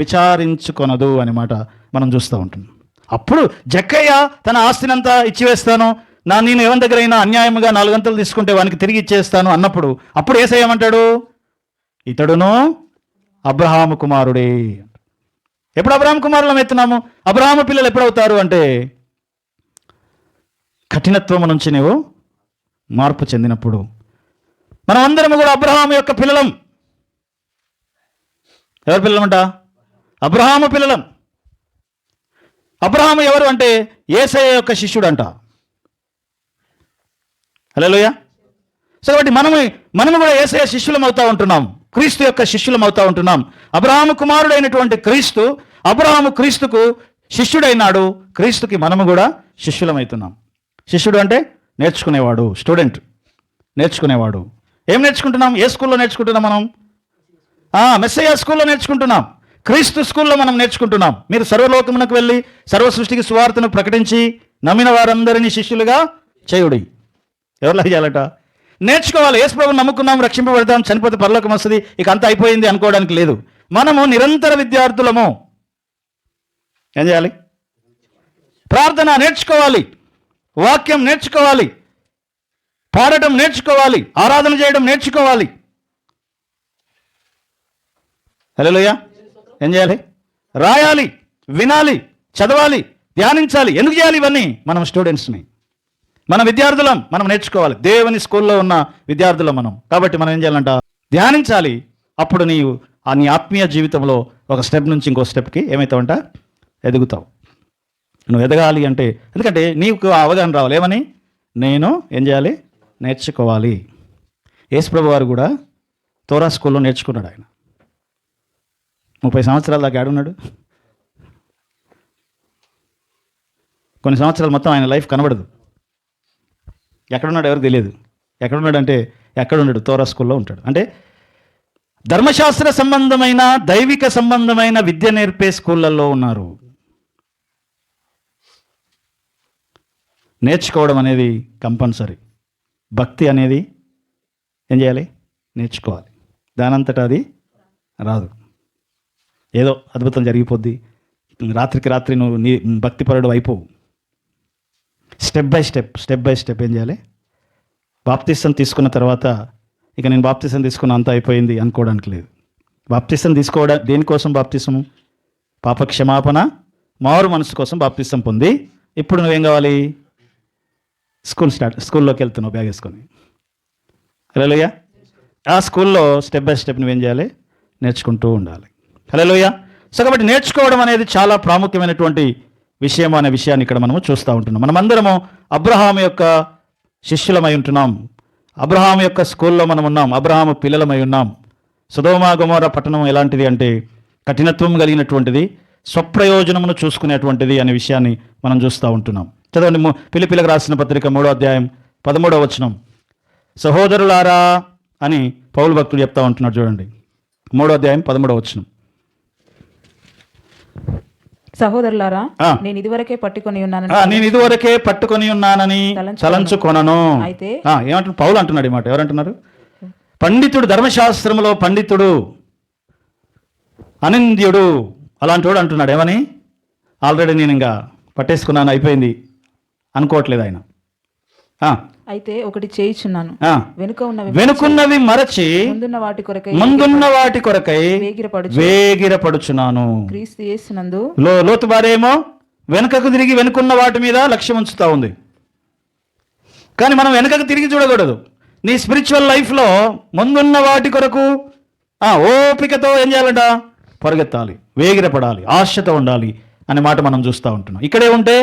విచారించుకొనదు అనే మాట మనం చూస్తూ ఉంటున్నాం. అప్పుడు జక్కయ్య తన ఆస్తినంతా ఇచ్చివేస్తాను, నేను ఎవరి దగ్గర అయినా అన్యాయముగా 4 అంతలు తీసుకుంటే వానికి తిరిగి ఇచ్చేస్తాను అన్నప్పుడు, అప్పుడు యేసయ్య ఏమంటాడు? ఇతడును అబ్రహాము కుమారుడే. ఎప్పుడు అబ్రహాము కుమారులం ఎత్తున్నాము? అబ్రహాము పిల్లలు ఎప్పుడవుతారు అంటే కఠినత్వం నుంచి నువ్వు మార్పు చెందినప్పుడు. మనం అందరము కూడా అబ్రహాము యొక్క పిల్లలం. ఎవరి పిల్లలంట? అబ్రహాము పిల్లలం. అబ్రహాము ఎవరు అంటే యేసయ్య యొక్క శిష్యుడు అంట. హల్లెలూయా. సో కాబట్టి మనము కూడా యేసయ్య శిష్యులం అవుతా ఉంటున్నాం, క్రీస్తు యొక్క శిష్యులం అవుతా ఉంటున్నాం. అబ్రహాము కుమారుడైనటువంటి క్రీస్తు అబ్రహాము క్రీస్తుకు శిష్యుడైనాడు, క్రీస్తుకి మనము కూడా శిష్యులమవుతున్నాం. శిష్యుడు అంటే నేర్చుకునేవాడు, స్టూడెంట్, నేర్చుకునేవాడు. ఏం నేర్చుకుంటున్నాం? ఏ స్కూల్లో నేర్చుకుంటున్నాం మనం? మెస్సయ్య స్కూల్లో నేర్చుకుంటున్నాం, క్రీస్తు స్కూల్లో మనం నేర్చుకుంటున్నాం. మీరు సర్వలోకమునకు వెళ్ళి సర్వ సృష్టికి సువార్తను ప్రకటించి నమ్మిన వారందరినీ శిష్యులుగా చేయుడి. ఎవరిలాగా చేయాలట? నేర్చుకోవాలి. యేసు ప్రభువుని నమ్ముకున్నాం, రక్షింపబడతాం, చనిపోతే పరలోకం వస్తుంది, ఇక అంతా అయిపోయింది అనుకోవడానికి లేదు. మనము నిరంతర విద్యార్థులము. ఏం చేయాలి? ప్రార్థన నేర్చుకోవాలి, వాక్యం నేర్చుకోవాలి, పాడటం నేర్చుకోవాలి, ఆరాధన చేయడం నేర్చుకోవాలి. హల్లెలూయా. ఏం చేయాలి? రాయాలి, వినాలి, చదవాలి, ధ్యానించాలి. ఎందుకు చేయాలి ఇవన్నీ? మనం స్టూడెంట్స్ని, మన విద్యార్థులం, మనం నేర్చుకోవాలి. దేవుని స్కూల్లో ఉన్న విద్యార్థులం మనం. కాబట్టి మనం ఏం చేయాలంట? ధ్యానించాలి. అప్పుడు నీవు నీ ఆత్మీయ జీవితంలో ఒక స్టెప్ నుంచి ఇంకో స్టెప్కి ఏమవుతావంట? ఎదుగుతావు. నువ్వు ఎదగాలి అంటే, ఎందుకంటే నీకు అవగాహన రావాలి. ఏమని? నేను ఏం చేయాలి? నేర్చుకోవాలి. యేసు ప్రభు వారు కూడా తోరా స్కూల్లో నేర్చుకున్నాడు. ఆయన 30 సంవత్సరాల దాకా ఆడున్నాడు. కొన్ని సంవత్సరాలు మొత్తం ఆయన లైఫ్ కనబడదు. ఎక్కడున్నాడు ఎవరికి తెలియదు. ఎక్కడున్నాడు అంటే ఎక్కడున్నాడు? తోరా స్కూల్లో ఉంటాడు. అంటే ధర్మశాస్త్ర సంబంధమైన, దైవిక సంబంధమైన విద్య నేర్పే స్కూళ్ళల్లో ఉన్నారు. నేర్చుకోవడం అనేది కంపల్సరీ. భక్తి అనేది ఏం చేయాలి? నేర్చుకోవాలి. దానంతటా అది రాదు. ఏదో అద్భుతం జరిగిపోద్ది, రాత్రికి రాత్రి నువ్వు నీ భక్తిపరుడు అయిపోవు. స్టెప్ బై స్టెప్ ఏం చేయాలి? బాప్తిసం తీసుకున్న తర్వాత ఇక నేను బాప్తిసం తీసుకున్న అంత అయిపోయింది అనుకోవడానికి లేదు. బాప్తిసం తీసుకోవడం దేనికోసం? బాప్తిసము పాప క్షమాపణ, మారు మనసు కోసం బాప్తిసం పొంది ఇప్పుడు నువ్వేం కావాలి? స్కూల్లోకి వెళ్తున్నావు బ్యాగ్ వేసుకొని. హల్లెలూయా. ఆ స్కూల్లో స్టెప్ బై స్టెప్ నువ్వేం చేయాలి? నేర్చుకుంటూ ఉండాలి. హల్లెలూయా. సో కాబట్టి నేర్చుకోవడం అనేది చాలా ప్రాముఖ్యమైనటువంటి విషయం అనే విషయాన్ని ఇక్కడ మనము చూస్తూ ఉంటున్నాం. మనమందరము అబ్రహాము యొక్క శిష్యులమై ఉంటున్నాం. అబ్రహాము యొక్క స్కూల్లో మనం ఉన్నాం. అబ్రహాము పిల్లలమై ఉన్నాం. సొదొమ గొమొర్రా పట్టణం ఎలాంటిది అంటే కఠినత్వం కలిగినటువంటిది, స్వప్రయోజనమును చూసుకునేటువంటిది అనే విషయాన్ని మనం చూస్తూ ఉంటున్నాం. చదవండి, ఫిలిప్పీలకు రాసిన పత్రిక 3వ అధ్యాయం 13వ వచనం. సహోదరులారా అని పౌలు భక్తుడు చెప్తా ఉంటున్నాడు. చూడండి, 3వ అధ్యాయం 13వ వచనం. సహోదరులారా, నేను ఇదివరకే పట్టుకొని ఉన్నానని తలంచుకొనను. అయితే ఏమంటున్నారు? పౌలు అంటున్నాడు ఈ మాట. ఎవరంటున్నారు? పండితుడు, ధర్మశాస్త్రములో పండితుడు, అనింద్యుడు, అలాంటి వాడు అంటున్నాడు. ఏమని? ఆల్రెడీ నేను ఇంకా పట్టేసుకున్నాను, అయిపోయింది అనుకోవట్లేదు ఆయన. అయితే ఒకటి చేయుచున్నాను, వెనుకున్నవి మరచి ముందున్న వాటి కొరకై వేగిరపడుచున్నాను. క్రీస్తు యేసునందు లోతు భార్యేమో వెనుకకు తిరిగి వెనుకున్న వాటి మీద లక్ష్యం ఉంచుతా ఉంది. కానీ మనం వెనుకకు తిరిగి చూడకూడదు. నీ స్పిరిచువల్ లైఫ్లో ముందున్న వాటి కొరకు ఓపికతో ఏం చేయాలంట? పరిగెత్తాలి, వేగిరపడాలి, ఆశతో ఉండాలి అనే మాట మనం చూస్తూ ఉంటున్నాం. ఇక్కడే ఉంటే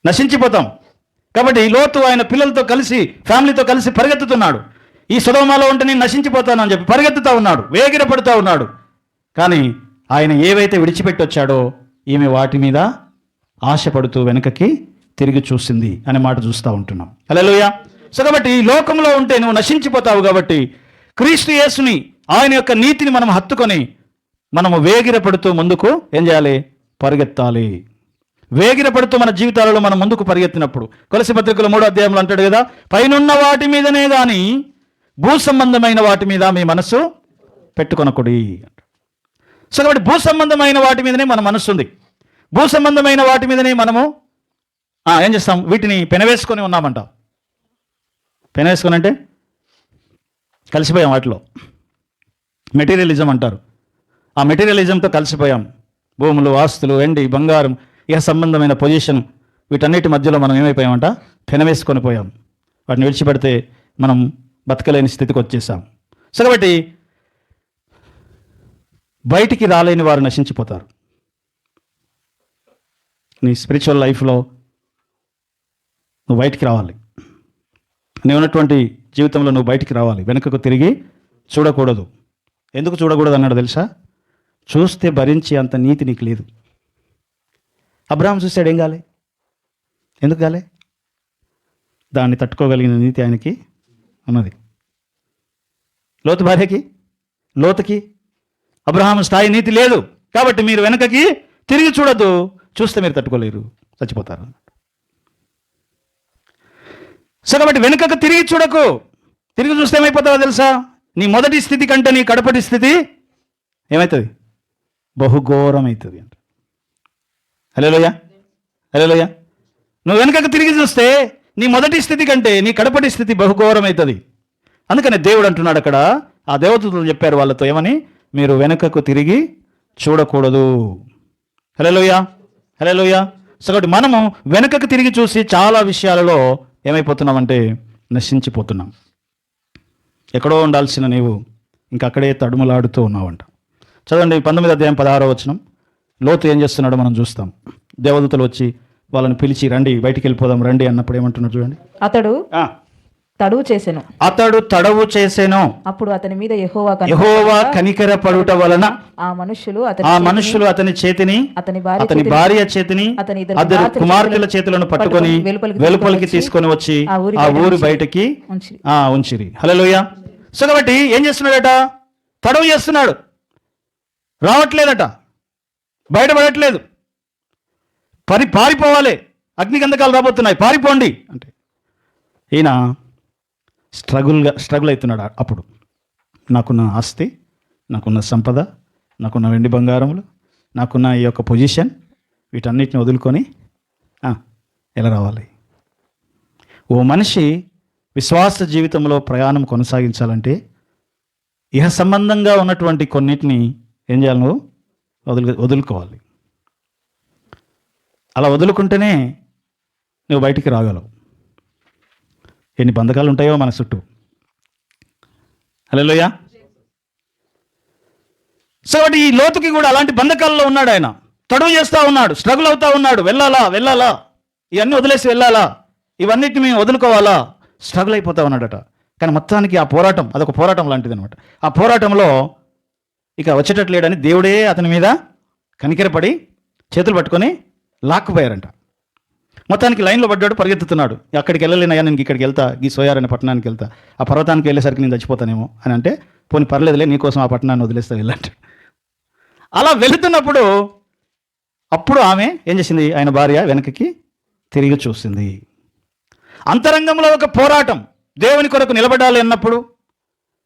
నశించిపోతాం. కాబట్టి లోతు ఆయన పిల్లలతో కలిసి, ఫ్యామిలీతో కలిసి పరిగెత్తుతున్నాడు. ఈ సొదొమలో ఉంటే నేను నశించిపోతాను అని చెప్పి పరిగెత్తుతూ ఉన్నాడు, వేగిరపడుతూ ఉన్నాడు. కానీ ఆయన ఏవైతే విడిచిపెట్టి వచ్చాడో ఈమె వాటి మీద ఆశపడుతూ వెనుకకి తిరిగి చూసింది అనే మాట చూస్తూ ఉంటున్నాం. హల్లెలూయా. సో కాబట్టి ఈ లోకంలో ఉంటే నువ్వు నశించిపోతావు. కాబట్టి క్రీస్తు యేసుని, ఆయన యొక్క నీతిని మనం హత్తుకొని మనము వేగిరపడుతూ ముందుకు ఏం చేయాలి? పరిగెత్తాలి. వేగిరపడుతూ మన జీవితాలలో మనం ముందుకు పరిగెత్తినప్పుడు, కొలస్సీ పత్రికలో 3వ అధ్యాయంలో అంటాడు కదా, పైనున్న వాటి మీదనే కానీ భూ సంబంధమైన వాటి మీద మీ మనసు పెట్టుకొనకుడి. సో కాబట్టి భూ సంబంధమైన వాటి మీదనే మన మనసు ఉంది. భూ సంబంధమైన వాటి మీదనే మనము ఏం చేస్తాం? వీటిని పెనవేసుకొని ఉన్నామంట. పెనవేసుకొని అంటే కలిసిపోయాం వాటిలో. మెటీరియలిజం అంటారు. ఆ మెటీరియలిజంతో కలిసిపోయాం. భూములు, ఆస్తులు, వెండి, బంగారం, ఇహ సంబంధమైన పొజిషన్, వీటన్నిటి మధ్యలో మనం ఏమైపోయామంట? పెనవేసుకొని పోయాం. వాటిని విడిచిపెడితే మనం బతకలేని స్థితికి వచ్చేసాం. సో కాబట్టి బయటికి రాలేని వారు నశించిపోతారు. నీ స్పిరిచువల్ లైఫ్లో నువ్వు బయటికి రావాలి. నువ్వు ఉన్నటువంటి జీవితంలో నువ్వు బయటికి రావాలి. వెనుకకు తిరిగి చూడకూడదు. ఎందుకు చూడకూడదు అన్నాడు తెలుసా? చూస్తే భరించే అంత నీతి నీకు లేదు. అబ్రహాం చూశాడు, ఏం కాలే? ఎందుకు కాలే? దాన్ని తట్టుకోగలిగిన నీతి ఆయనకి ఉన్నది. లోతుకి అబ్రహాం స్థాయి నీతి లేదు. కాబట్టి మీరు వెనకకి తిరిగి చూడద్దు, చూస్తే మీరు తట్టుకోలేరు, చచ్చిపోతారు. సో కాబట్టి వెనుకకు తిరిగి చూడకు. తిరిగి చూస్తే ఏమైపోతావో తెలుసా? నీ మొదటి స్థితి కంటే నీ కడపటి స్థితి ఏమవుతుంది? బహుఘోరమవుతుంది అంట. హల్లెలూయా, హల్లెలూయా. నువ్వు వెనుకకు తిరిగి చూస్తే నీ మొదటి స్థితి కంటే నీ కడపటి స్థితి బహుఘోరమవుతుంది. అందుకని దేవుడు అంటున్నాడు అక్కడ, ఆ దేవదూతలు చెప్పారు వాళ్ళతో ఏమని? మీరు వెనుకకు తిరిగి చూడకూడదు. హల్లెలూయా, హల్లెలూయా. సో కాబట్టి మనము వెనుకకు తిరిగి చూసి చాలా విషయాలలో ఏమైపోతున్నామంటే నశించిపోతున్నాం. ఎక్కడో ఉండాల్సిన నీవు ఇంకా అక్కడే తడుములాడుతూ ఉన్నావంట. చదవండి 19వ అధ్యాయం 16వ వచనం. లోతు ఏం చేస్తున్నాడో మనం చూస్తాం. దేవదూతలు వచ్చి వాళ్ళని పిలిచి రండి, బయటికి వెళ్ళిపోదాం రండి అన్నప్పుడు ఏమంటున్నాడు చూడండి. అతడు తడువు చేసెను. అప్పుడు అతని మీద యెహోవా కనికరపడుట వలన ఆ మనుష్యులు అతని చేతిని, అతని భార్య చేతిని, అతని కుమార్తెల చేతులను పట్టుకొని వెలుపలికి తీసుకొని వచ్చి ఆ ఊరి బయటకి ఉంచిరి. హల్లెలూయా. సో కాబట్టి ఏం చేస్తున్నాడట? తడవు చేస్తున్నాడు. రావట్లేదట, బయటపడట్లేదు. పారిపోవాలి, అగ్నిగంధకాలు రాబోతున్నాయి, పారిపోండి అంటే ఈయన స్ట్రగుల్ అవుతున్నాడు. అప్పుడు నాకున్న ఆస్తి, నాకున్న సంపద, నాకున్న వెండి బంగారములు, నాకున్న ఈ యొక్క పొజిషన్, వీటన్నిటిని వదులుకొని ఎలా రావాలి? ఓ మనిషి విశ్వాస జీవితంలో ప్రయాణం కొనసాగించాలంటే ఇహ సంబంధంగా ఉన్నటువంటి కొన్నిటిని ఏం చేయాలి? నువ్వు వదులుకోవాలి. అలా వదులుకుంటేనే నువ్వు బయటికి రాగలవు. ఎన్ని బంధకాలు ఉంటాయో మన చుట్టూ. హల్లెలూయా. సో ఈ లోతుకి కూడా అలాంటి బంధకాల్లో ఉన్నాడు. ఆయన తడువు చేస్తూ ఉన్నాడు, స్ట్రగుల్ అవుతా ఉన్నాడు. వెళ్ళాలా, ఇవన్నీ వదిలేసి వెళ్ళాలా, ఇవన్నిటిని మేము వదులుకోవాలా, స్ట్రగుల్ అయిపోతా ఉన్నాడట. కానీ మొత్తానికి ఆ పోరాటం అదొక పోరాటం లాంటిది అనమాట. ఆ పోరాటంలో ఇక వచ్చేటట్లేడని దేవుడే అతని మీద కనికరపడి చేతులు పట్టుకొని లాక్కుపోయారంట. మొత్తానికి లైన్లో పడ్డాడు, పరిగెత్తుతున్నాడు. అక్కడికి వెళ్ళలేనయ్యా, నేను ఇక్కడికి వెళ్తా, ఈ సోయార్ అనే పట్టణానికి వెళ్తా, ఆ పర్వతానికి వెళ్ళేసరికి నేను చచ్చిపోతానేమో అని అంటే, పోనీ పర్లేదులే, నీకోసం ఆ పట్టణాన్ని వదిలేస్తా వెళ్ళంటే. అలా వెళుతున్నప్పుడు అప్పుడు ఆమె ఏం చేసింది? ఆయన భార్య వెనక్కి తిరిగి చూసింది. అంతరంగంలో ఒక పోరాటం. దేవుని కొరకు నిలబడాలి అన్నప్పుడు,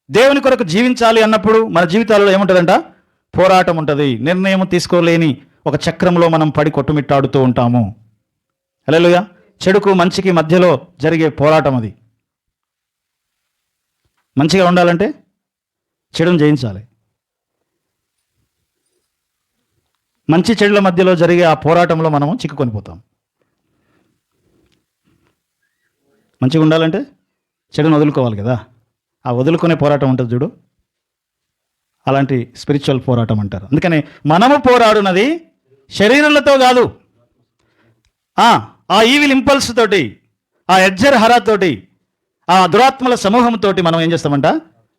దేవుని కొరకు జీవించాలి అన్నప్పుడు మన జీవితాలలో ఏముంటుందంట? పోరాటం ఉంటుంది. నిర్ణయం తీసుకోలేని ఒక చక్రంలో మనం పడి కొట్టుమిట్టాడుతూ ఉంటాము. హల్లెలూయా. చెడుకు మంచికి మధ్యలో జరిగే పోరాటం అది. మంచిగా ఉండాలంటే చెడును జయించాలి. మంచి చెడుల మధ్యలో జరిగే ఆ పోరాటంలో మనము చిక్కుకొనిపోతాం. మంచిగా ఉండాలంటే చెడును వదులుకోవాలి కదా. ఆ వదులుకునే పోరాటం ఉంటుంది చూడు, అలాంటి స్పిరిచువల్ పోరాటం అంటారు. అందుకని మనము పోరాడున్నది శరీరాలతో కాదు, ఆ ఈవిల్ ఇంపల్స్ తోటి, ఆ ఎజ్జర్ హరాతోటి, ఆ దురాత్మల సమూహంతో మనం ఏం చేస్తామంట?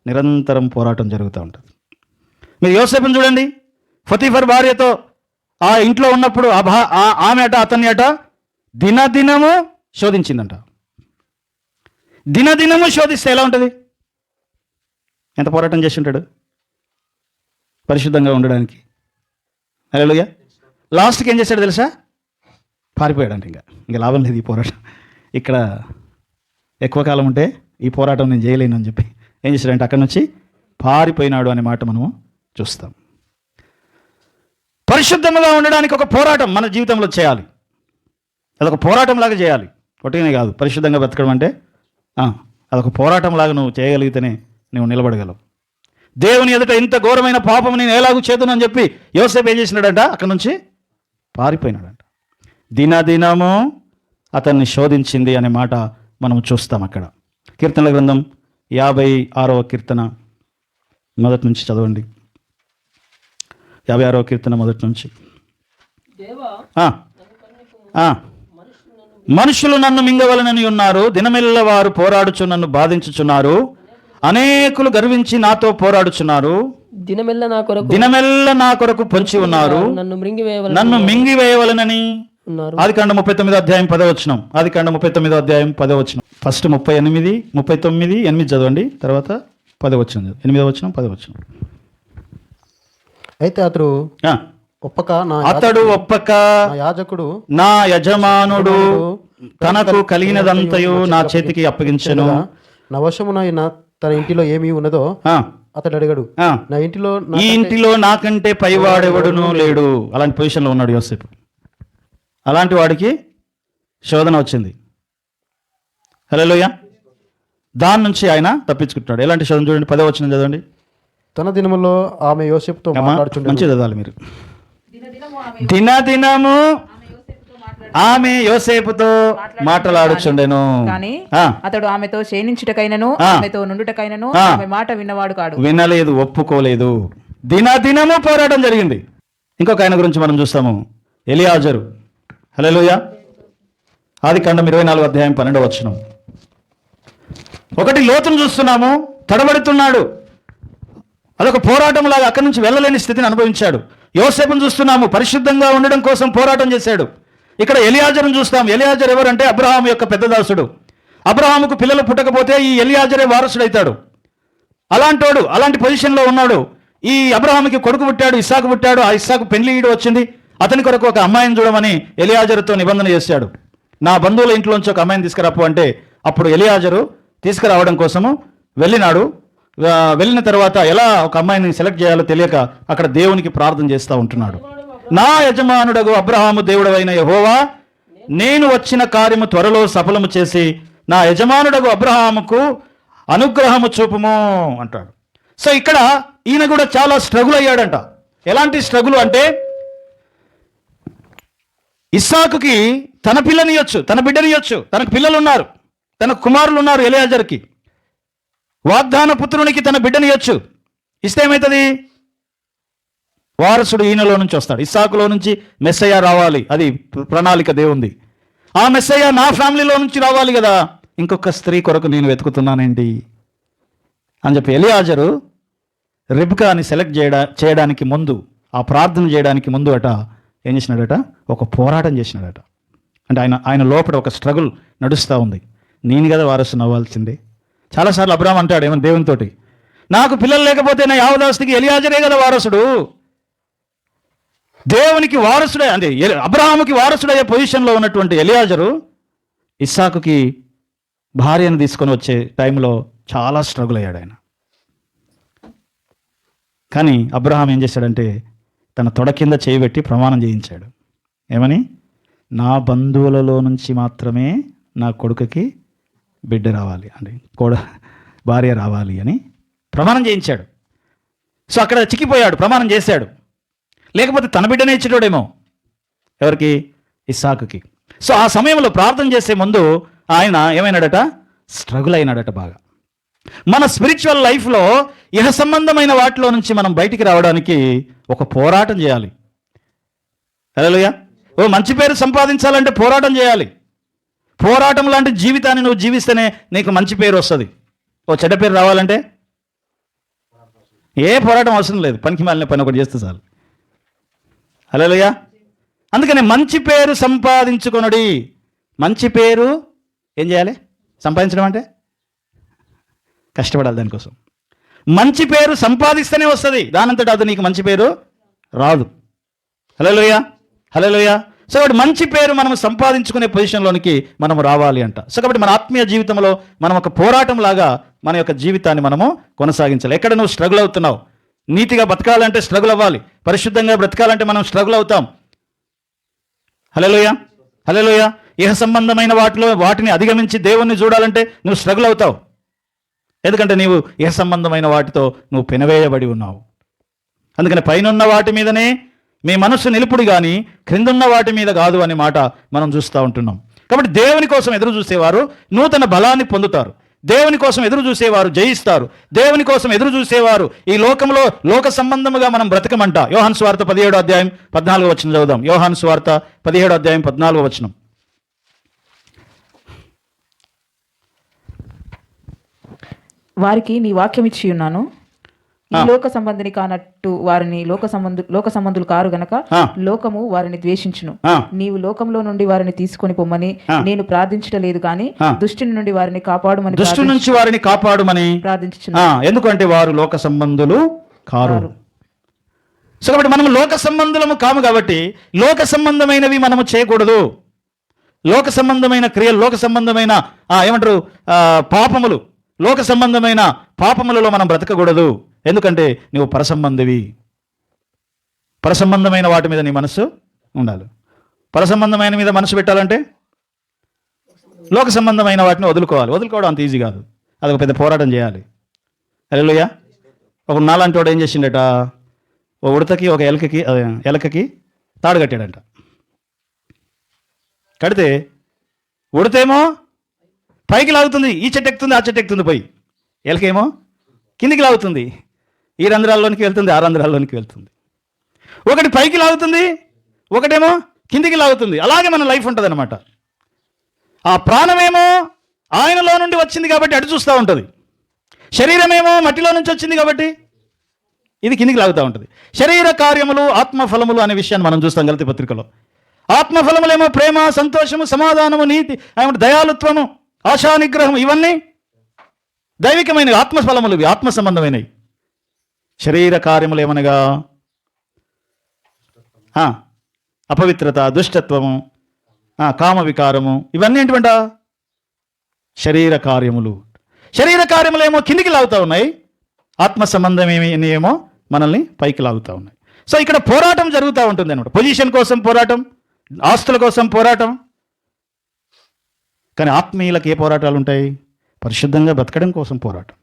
నిరంతరం పోరాటం జరుగుతూ ఉంటుంది. మీరు యోసేపుని చూడండి. ఫొతీఫర్ భార్యతో ఆ ఇంట్లో ఉన్నప్పుడు ఆమె అతన్ని దినదినము శోధించిందంట. దినదినము శోధిస్తే ఎలా ఉంటుంది? ఎంత పోరాటం చేసి ఉంటాడు పరిశుద్ధంగా ఉండడానికి. హల్లెలూయా. లాస్ట్కి ఏం చేశాడు తెలుసా? పారిపోయాడంట. ఇంకా లాభం లేదు ఈ పోరాటం, ఇక్కడ ఎక్కువ కాలం ఉంటే ఈ పోరాటం నేను చేయలేను అని చెప్పి ఏం చేశాడంటే అక్కడి నుంచి పారిపోయినాడు అనే మాట మనము చూస్తాం. పరిశుద్ధంగా ఉండడానికి ఒక పోరాటం మన జీవితంలో చేయాలి. అదొక పోరాటం లాగా చేయాలి, ఒకటినే కాదు. పరిశుద్ధంగా బ్రతకడం అంటే అదొక పోరాటం లాగా నువ్వు చేయగలిగితేనే నువ్వు నిలబడగలవు. దేవుని ఎదుట ఇంత ఘోరమైన పాపం నేను ఎలాగూ చేతును అని చెప్పి యోసేపు ఏం చేసినాడంట? అక్కడి నుంచి పారిపోయినాడంట. దినదినము అతన్ని శోధించింది అనే మాట మనం చూస్తాం అక్కడ. కీర్తనల గ్రంథం 56వ కీర్తన మొదటి నుంచి చదవండి. 56వ కీర్తన మొదటి నుంచి. మనుషులు నన్ను మింగవలనని ఉన్నారు, దినమెల్ల వారు పోరాడుచు నన్ను బాధించుచున్నారు, అనేకులు గర్వించి నాతో పోరాడుచున్నారు, దినమెల్ల నా కొరకు పొంచి ఉన్నారు, నన్ను మింగివేయవలనని. ఆదికాండం 39వ అధ్యాయం 10వ వచనం. ఆదికాండం 39వ అధ్యాయం 10వ వచనం. ఫస్ట్ 38, 39, 8 చదవండి, తర్వాత 10వ వచనం, 8వ వచనం, 10వ వచనం. అయితే అతడు ఒప్పక అతడు ఒప్పక నా యాజకుడు నా యజమానుడు తనకు కలిగినదంతయు నా చేతికి అప్పగించెను. నా వశమునైన తన ఇంటిలో ఏమీ ఉన్నదో అతడు అడిగాడు. నా ఇంటిలో ఈ ఇంటిలో నాకంటే పైవాడెవడును లేడు. అలాంటి పొజిషన్లో ఉన్నాడు యోసేపు. అలాంటి వాడికి శోధన వచ్చింది. హల్లెలూయా. దాని నుంచి ఆయన తప్పించుకుంటున్నాడు. ఎలాంటి శోధన చూడండి, 10వ వచనం చదవండి. తన దినములో ఆమె యోసేపుతో మాట్లాడుచుండెను. మంచి చదవాలి మీరు. దినదినము ఆమె యోసేపుతో మాట్లాడుచుండెను. కానీ అతడు ఆమెతో శయనించుటకైనను ఆమెతో నుండుటకైనను ఆమె మాట విన్నవాడు కాడు. వినలేదు, ఒప్పుకోలేదు. దినదినము పోరాటం జరిగింది. ఇంకొక ఆయన గురించి మనం చూస్తాము, ఎలియాజరు. హల్లెలూయా. ఆదికాండం 24వ అధ్యాయం 12వ వచనం. ఒకటి లోతును చూస్తున్నాము, తడబడుతున్నాడు. అదొక పోరాటం లాగా అక్కడి నుంచి వెళ్ళలేని స్థితిని అనుభవించాడు. యోసేపును చూస్తున్నాము, పరిశుద్ధంగా ఉండడం కోసం పోరాటం చేశాడు. ఇక్కడ ఎలియాజరును చూస్తాం. ఎలియాజర్ ఎవరంటే అబ్రహాము యొక్క పెద్ద దాసుడు. అబ్రహాముకు పిల్లలు పుట్టకపోతే ఈ ఎలియాజరే వారసుడైతాడు. అలాంటోడు, అలాంటి పొజిషన్లో ఉన్నాడు. ఈ అబ్రహాముకి కొడుకు పుట్టాడు, ఇస్సాకు పుట్టాడు. ఆ ఇస్సాకు పెళ్లిడు వచ్చింది. అతని కొరకు ఒక అమ్మాయిని చూడమని ఎలియాజరుతో నిబంధన చేశాడు. నా బంధువుల ఇంట్లోంచి ఒక అమ్మాయిని తీసుకురాపు అంటే అప్పుడు ఎలియాజరు తీసుకురావడం కోసము వెళ్ళినాడు. వెళ్ళిన తర్వాత ఎలా ఒక అమ్మాయిని సెలెక్ట్ చేయాలో తెలియక అక్కడ దేవునికి ప్రార్థన చేస్తూ ఉంటున్నాడు. నా యజమానుడగు అబ్రహాము దేవుడవైన యెహోవా, నేను వచ్చిన కార్యము త్వరలో సఫలము చేసి నా యజమానుడగు అబ్రహాముకు అనుగ్రహము చూపుము అంటాడు. సో ఇక్కడ ఈయన కూడా చాలా స్ట్రగుల్ అయ్యాడంట. ఎలాంటి స్ట్రగుల్ అంటే ఇస్సాకుకి తన పిల్లనియొచ్చు, తన బిడ్డనియొచ్చు, తనకు పిల్లలు ఉన్నారు, తన కుమారులు ఉన్నారు. ఎలియాజర్కి వాగ్దాన పుత్రునికి తన బిడ్డనియొచ్చు. ఇస్తే ఏమవుతుంది? వారసుడు ఈయనలో నుంచి వస్తాడు. ఇస్సాకులో నుంచి మెస్సయ్య రావాలి, అది ప్రణాళిక దేవుంది. ఆ మెస్సయ్య నా ఫ్యామిలీలో నుంచి రావాలి కదా. ఇంకొక స్త్రీ కొరకు నేను వెతుకుతున్నానేంటి అని చెప్పి ఎలియాజరు రిబ్కాని సెలెక్ట్ చేయడానికి ముందు, ఆ ప్రార్థన చేయడానికి ముందు అట ఏం చేసినాడట? ఒక పోరాటం చేసినాడట. అంటే ఆయన లోపల ఒక స్ట్రగుల్ నడుస్తూ ఉంది. నేను కదా వారసుని అవ్వాల్సిందే. చాలాసార్లు అబ్రహాం అంటాడు ఏమన్నా దేవునితోటి, నాకు పిల్లలు లేకపోతే నా యావదాస్తికి ఎలియాజరే కదా వారసుడు. దేవునికి వారసుడే, అంటే అబ్రహాముకి వారసుడయ్యే పొజిషన్లో ఉన్నటువంటి ఎలియాజరు ఇస్సాకుకి భార్యను తీసుకొని వచ్చే టైంలో చాలా స్ట్రగుల్ అయ్యాడు ఆయన. కానీ అబ్రహాం ఏం చేశాడంటే తన తొడ కింద చేయబెట్టి ప్రమాణం చేయించాడు. ఏమని? నా బంధువులలో నుంచి మాత్రమే నా కొడుకుకి బిడ్డ రావాలి, అంటే భార్య రావాలి అని ప్రమాణం చేయించాడు. సో అక్కడ చిక్కిపోయాడు, ప్రమాణం చేశాడు. లేకపోతే తన బిడ్డనే ఇచ్చేటోడేమో ఎవరికి? ఇస్సాకుకి. సో ఆ సమయంలో ప్రార్థన చేసే ముందు ఆయన ఏమైనాడట? స్ట్రగుల్ అయినాడట బాగా. మన స్పిరిచువల్ లైఫ్లో ఇహ సంబంధమైన వాటిలో నుంచి మనం బయటికి రావడానికి ఒక పోరాటం చేయాలి. హల్లెలూయా. ఓ మంచి పేరు సంపాదించాలంటే పోరాటం చేయాలి. పోరాటం లాంటి జీవితాన్ని నువ్వు జీవిస్తేనే నీకు మంచి పేరు వస్తుంది. ఓ చెడ్డ పేరు రావాలంటే ఏ పోరాటం అవసరం లేదు, పనికి మాలిన పని ఒకటి చేస్తే చాలు. హల్లెలూయా. అందుకని మంచి పేరు సంపాదించుకొనుడి. మంచి పేరు ఏం చేయాలి? సంపాదించడం అంటే కష్టపడాలి దానికోసం. మంచి పేరు సంపాదిస్తేనే వస్తుంది, దానంతటా అది నీకు మంచి పేరు రాదు. హల్లెలూయా, హల్లెలూయా. సో కాబట్టి మంచి పేరు మనం సంపాదించుకునే పొజిషన్లోనికి మనం రావాలి అంట. సో కాబట్టి మన ఆత్మీయ జీవితంలో మనం ఒక పోరాటం లాగా మన యొక్క జీవితాన్ని మనము కొనసాగించాలి. ఎక్కడ నువ్వు స్ట్రగుల్ అవుతున్నావు? నీతిగా బ్రతకాలంటే స్ట్రగుల్ అవ్వాలి. పరిశుద్ధంగా బ్రతకాలంటే మనం స్ట్రగుల్ అవుతాం. హల్లెలూయా, హల్లెలూయా. ఇహ సంబంధమైన వాటిని అధిగమించి దేవుణ్ణి చూడాలంటే నువ్వు స్ట్రగుల్ అవుతావు. ఎందుకంటే నీవు ఇహ సంబంధమైన వాటితో నువ్వు పెనవేయబడి ఉన్నావు. అందుకని పైనున్న వాటి మీదనే మీ మనస్సు నిలుపుడు కానీ క్రిందున్న వాటి మీద కాదు అనే మాట మనం చూస్తూ ఉంటున్నాం. కాబట్టి దేవుని కోసం ఎదురు చూసేవారు నూతన బలాన్ని పొందుతారు. దేవుని కోసం ఎదురు చూసేవారు జయిస్తారు. దేవుని కోసం ఎదురు చూసేవారు ఈ లోకంలో లోక సంబంధముగా మనం బ్రతకమంట. యోహాను సువార్త 17వ అధ్యాయం 14వ వచనం చదువుదాం. యోహాను సువార్త 17వ అధ్యాయం 14వ వచనం. వారికి నీ వాక్యం ఇచ్చి ఉన్నాను, ఈ లోక సంబంధిని కానట్టు వారిని లోక సంబంధులు కారు గనక లోకము వారిని ద్వేషించును. నీవు లోకంలో నుండి వారిని తీసుకొని పొమ్మని నేను ప్రార్థించలేదు కానీ దుష్టుని నుండి వారిని కాపాడుమని, దుష్టు నుంచి వారిని కాపాడుమని ప్రార్థించుచున్నాను. ఎందుకంటే వారు లోక సంబంధులు కారు. సో కాబట్టి మనము లోక సంబంధులము కాము కాబట్టి లోక సంబంధమైనవి మనము చేయకూడదు. లోక సంబంధమైన క్రియలు, లోక సంబంధమైన ఏమంటారు పాపములు, లోక సంబంధమైన పాపములలో మనం బ్రతకకూడదు. ఎందుకంటే నువ్వు పరసంబంధివి. పరసంబంధమైన వాటి మీద నీ మనసు ఉండాలి. పరసంబంధమైన మీద మనసు పెట్టాలంటే లోక సంబంధమైన వాటిని వదులుకోవడం అంత ఈజీ కాదు. అదొక పెద్ద పోరాటం చేయాలి. హల్లెలూయా. ఒక నాలాంటి వాడు ఏం చేసిండట, ఓ ఉడతకి ఒక ఎలకకి తాడు కట్టాడంట. కడితే ఉడతేమో పైకి లాగుతుంది, ఈ చెట్టు ఎక్కుతుంది, ఆ చెట్టు ఎక్కుతుంది పోయి. ఎలకేమో కిందికి లాగుతుంది, ఈ రంధ్రాల్లోనికి వెళ్తుంది, ఆ రంధ్రాల్లోనికి వెళ్తుంది. ఒకటి పైకి లాగుతుంది, ఒకటేమో కిందికి లాగుతుంది. అలాగే మన లైఫ్ ఉంటుంది అనమాట. ఆ ప్రాణమేమో ఆయనలో నుండి వచ్చింది కాబట్టి అటు చూస్తూ ఉంటుంది. శరీరమేమో మట్టిలో నుంచి వచ్చింది కాబట్టి ఇది కిందికి లాగుతూ ఉంటుంది. శరీర కార్యములు ఆత్మఫలములు అనే విషయాన్ని మనం చూస్తాం గలతీ పత్రికలో. ఆత్మఫలములేమో ప్రేమ, సంతోషము, సమాధానము, నీతి, దయాలుత్వము, ఆశా నిగ్రహం, ఇవన్నీ దైవికమైనవి, ఆత్మఫలములు, ఇవి ఆత్మ సంబంధమైనవి. శరీర కార్యములు ఏమనగా అపవిత్రత, దుష్టత్వము, కామ వికారము, ఇవన్నీ ఏంటంట శరీర కార్యములు. శరీర కార్యములేమో కిందికి లాగుతూ ఉన్నాయి, ఆత్మ సంబంధం ఏమో మనల్ని పైకి లాగుతూ ఉన్నాయి. సో ఇక్కడ పోరాటం జరుగుతూ ఉంటుంది అనమాట. పొజిషన్ కోసం పోరాటం, ఆస్తుల కోసం పోరాటం. కానీ ఆత్మీయులకు ఏ పోరాటాలు ఉంటాయి? పరిశుద్ధంగా బతకడం కోసం పోరాటం,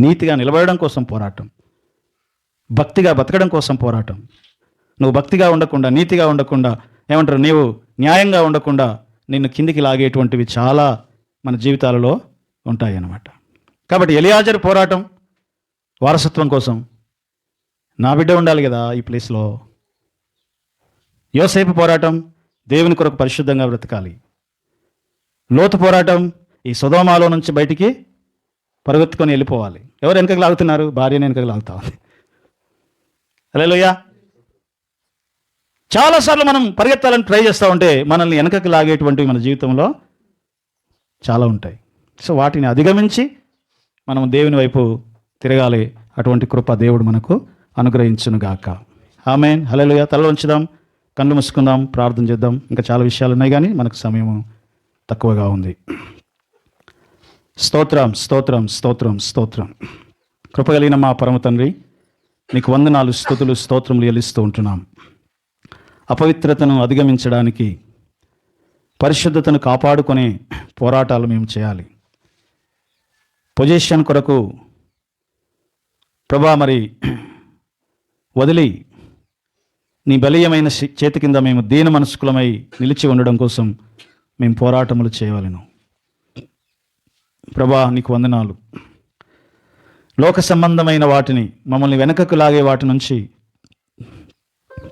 నీతిగా నిలబడడం కోసం పోరాటం, భక్తిగా బతకడం కోసం పోరాటం. నువ్వు భక్తిగా ఉండకుండా, నీతిగా ఉండకుండా, ఏమంటారు, నీవు న్యాయంగా ఉండకుండా నిన్ను కిందికి లాగేటువంటివి చాలా మన జీవితాలలో ఉంటాయి అన్నమాట. కాబట్టి ఎలియాజరు పోరాటం వారసత్వం కోసం. నా బిడ్డ ఉండాలి కదా ఈ ప్లేస్లో. యోసేపు పోరాటం దేవుని కొరకు పరిశుద్ధంగా బ్రతకాలి. లోతు పోరాటం ఈ సొదొమలో నుంచి బయటికి పరుగెత్తుకొని వెళ్ళిపోవాలి. ఎవరు వెనకకి లాగుతున్నారు? భార్యని వెనకకి లాగుతా ఉంది. హల్లెలూయా. చాలాసార్లు మనం పరిగెత్తాలని ట్రై చేస్తూ ఉంటే మనల్ని వెనకకి లాగేటువంటివి మన జీవితంలో చాలా ఉంటాయి. సో వాటిని అధిగమించి మనం దేవుని వైపు తిరగాలి. అటువంటి కృప దేవుడు మనకు అనుగ్రహించునుగాక. ఆమేన్. హల్లెలూయా. తల వంచుదాం, కళ్ళు మూసుకుందాం, ప్రార్థన చేద్దాం. ఇంకా చాలా విషయాలు ఉన్నాయి కానీ మనకు సమయం తక్కువగా ఉంది. స్తోత్రం, స్తోత్రం, స్తోత్రం, స్తోత్రం. కృపగలిగిన మా పరమ తండ్రి, నీకు వందనాలు, స్తుతులు, స్తోత్రములు చెల్లిస్తూ ఉంటున్నాం. అపవిత్రతను అధిగమించడానికి, పరిశుద్ధతను కాపాడుకునే పోరాటాలు మేము చేయాలి. పొజిషన్ కొరకు ప్రభా మరి వదిలి నీ బలీయమైన చేతి కింద మేము దీన మనస్కులమై నిలిచి ఉండడం కోసం మేము పోరాటములు చేయవలెను. ప్రభా నీకు వందనాలు. లోక సంబంధమైన వాటిని, మమ్మల్ని వెనకకు లాగే వాటి నుంచి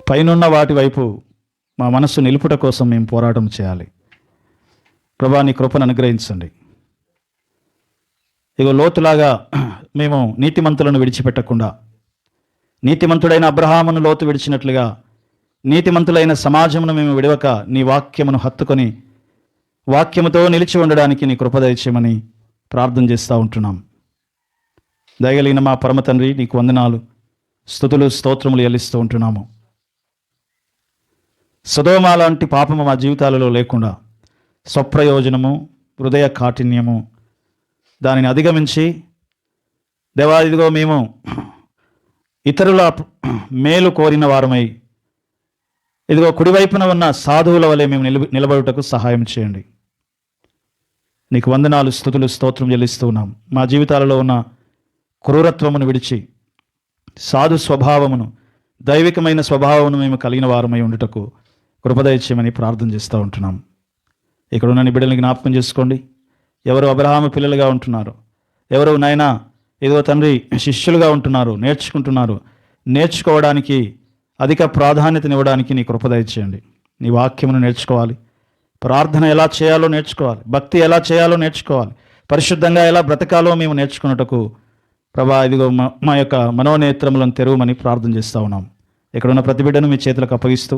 పైనున్న వాటి వైపు మా మనస్సు నిలుపుట కోసం మేము పోరాటం చేయాలి. ప్రభా నీ కృపను అనుగ్రహించండి. ఇగో లోతులాగా మేము నీతిమంతులను విడిచిపెట్టకుండా, నీతిమంతుడైన అబ్రహామును లోతు విడిచినట్లుగా, నీతిమంతులైన సమాజమును మేము విడవక నీ వాక్యమును హత్తుకొని వాక్యముతో నిలిచి ఉండడానికి నీ కృప దయచేయమని ప్రార్థన చేస్తూ ఉంటున్నాం. దయగలిగిన మా పరమ తండ్రి నీకు వందనాలు, స్తుతులు, స్తోత్రములు చెల్లిస్తూ ఉంటున్నాము. సొదొమ లాంటి పాపము మా జీవితాలలో లేకుండా స్వప్రయోజనము, హృదయ కాఠిన్యము, దానిని అధిగమించి దేవా ఇదిగో మేము ఇతరుల మేలు కోరిన వారమై ఇదిగో కుడివైపున ఉన్న సాధువుల వలె మేము నిలబడుటకు సహాయం చేయండి. నీకు వందనాలు, స్తుతులు, స్తోత్రం చెల్లిస్తూ ఉన్నాం. మా జీవితాలలో ఉన్న క్రూరత్వమును విడిచి సాధు స్వభావమును, దైవికమైన స్వభావమును మేము కలిగిన వారమై ఉండుటకు కృపదయచేయమని ప్రార్థన చేస్తూ ఉంటున్నాం. ఇక్కడ ఉన్న నీ బిడ్డల్ని జ్ఞాపకం చేసుకోండి. ఎవరు అబ్రహాము పిల్లలుగా ఉంటున్నారు, ఎవరు నాయనా ఇదిగో తండ్రి శిష్యులుగా ఉంటున్నారు, నేర్చుకోవడానికి అధిక ప్రాధాన్యతనివ్వడానికి నీ కృప దయచేయండి. నీ వాక్యమును నేర్చుకోవాలి, ప్రార్థన ఎలా చేయాలో నేర్చుకోవాలి, భక్తి ఎలా చేయాలో నేర్చుకోవాలి, పరిశుద్ధంగా ఎలా బ్రతకాలో మేము నేర్చుకున్నటకు ప్రభా ఇదిగో మా యొక్క మనోనేత్రములను తెరవమని ప్రార్థన చేస్తూ ఉన్నాం. ఇక్కడున్న ప్రతి బిడ్డను మీ చేతులకు అప్పగిస్తూ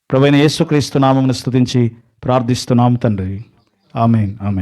ప్రభువైన యేసుక్రీస్తు నామమును స్తుతించి ప్రార్థిస్తున్నాం తండ్రి. ఆమేన్, ఆమేన్.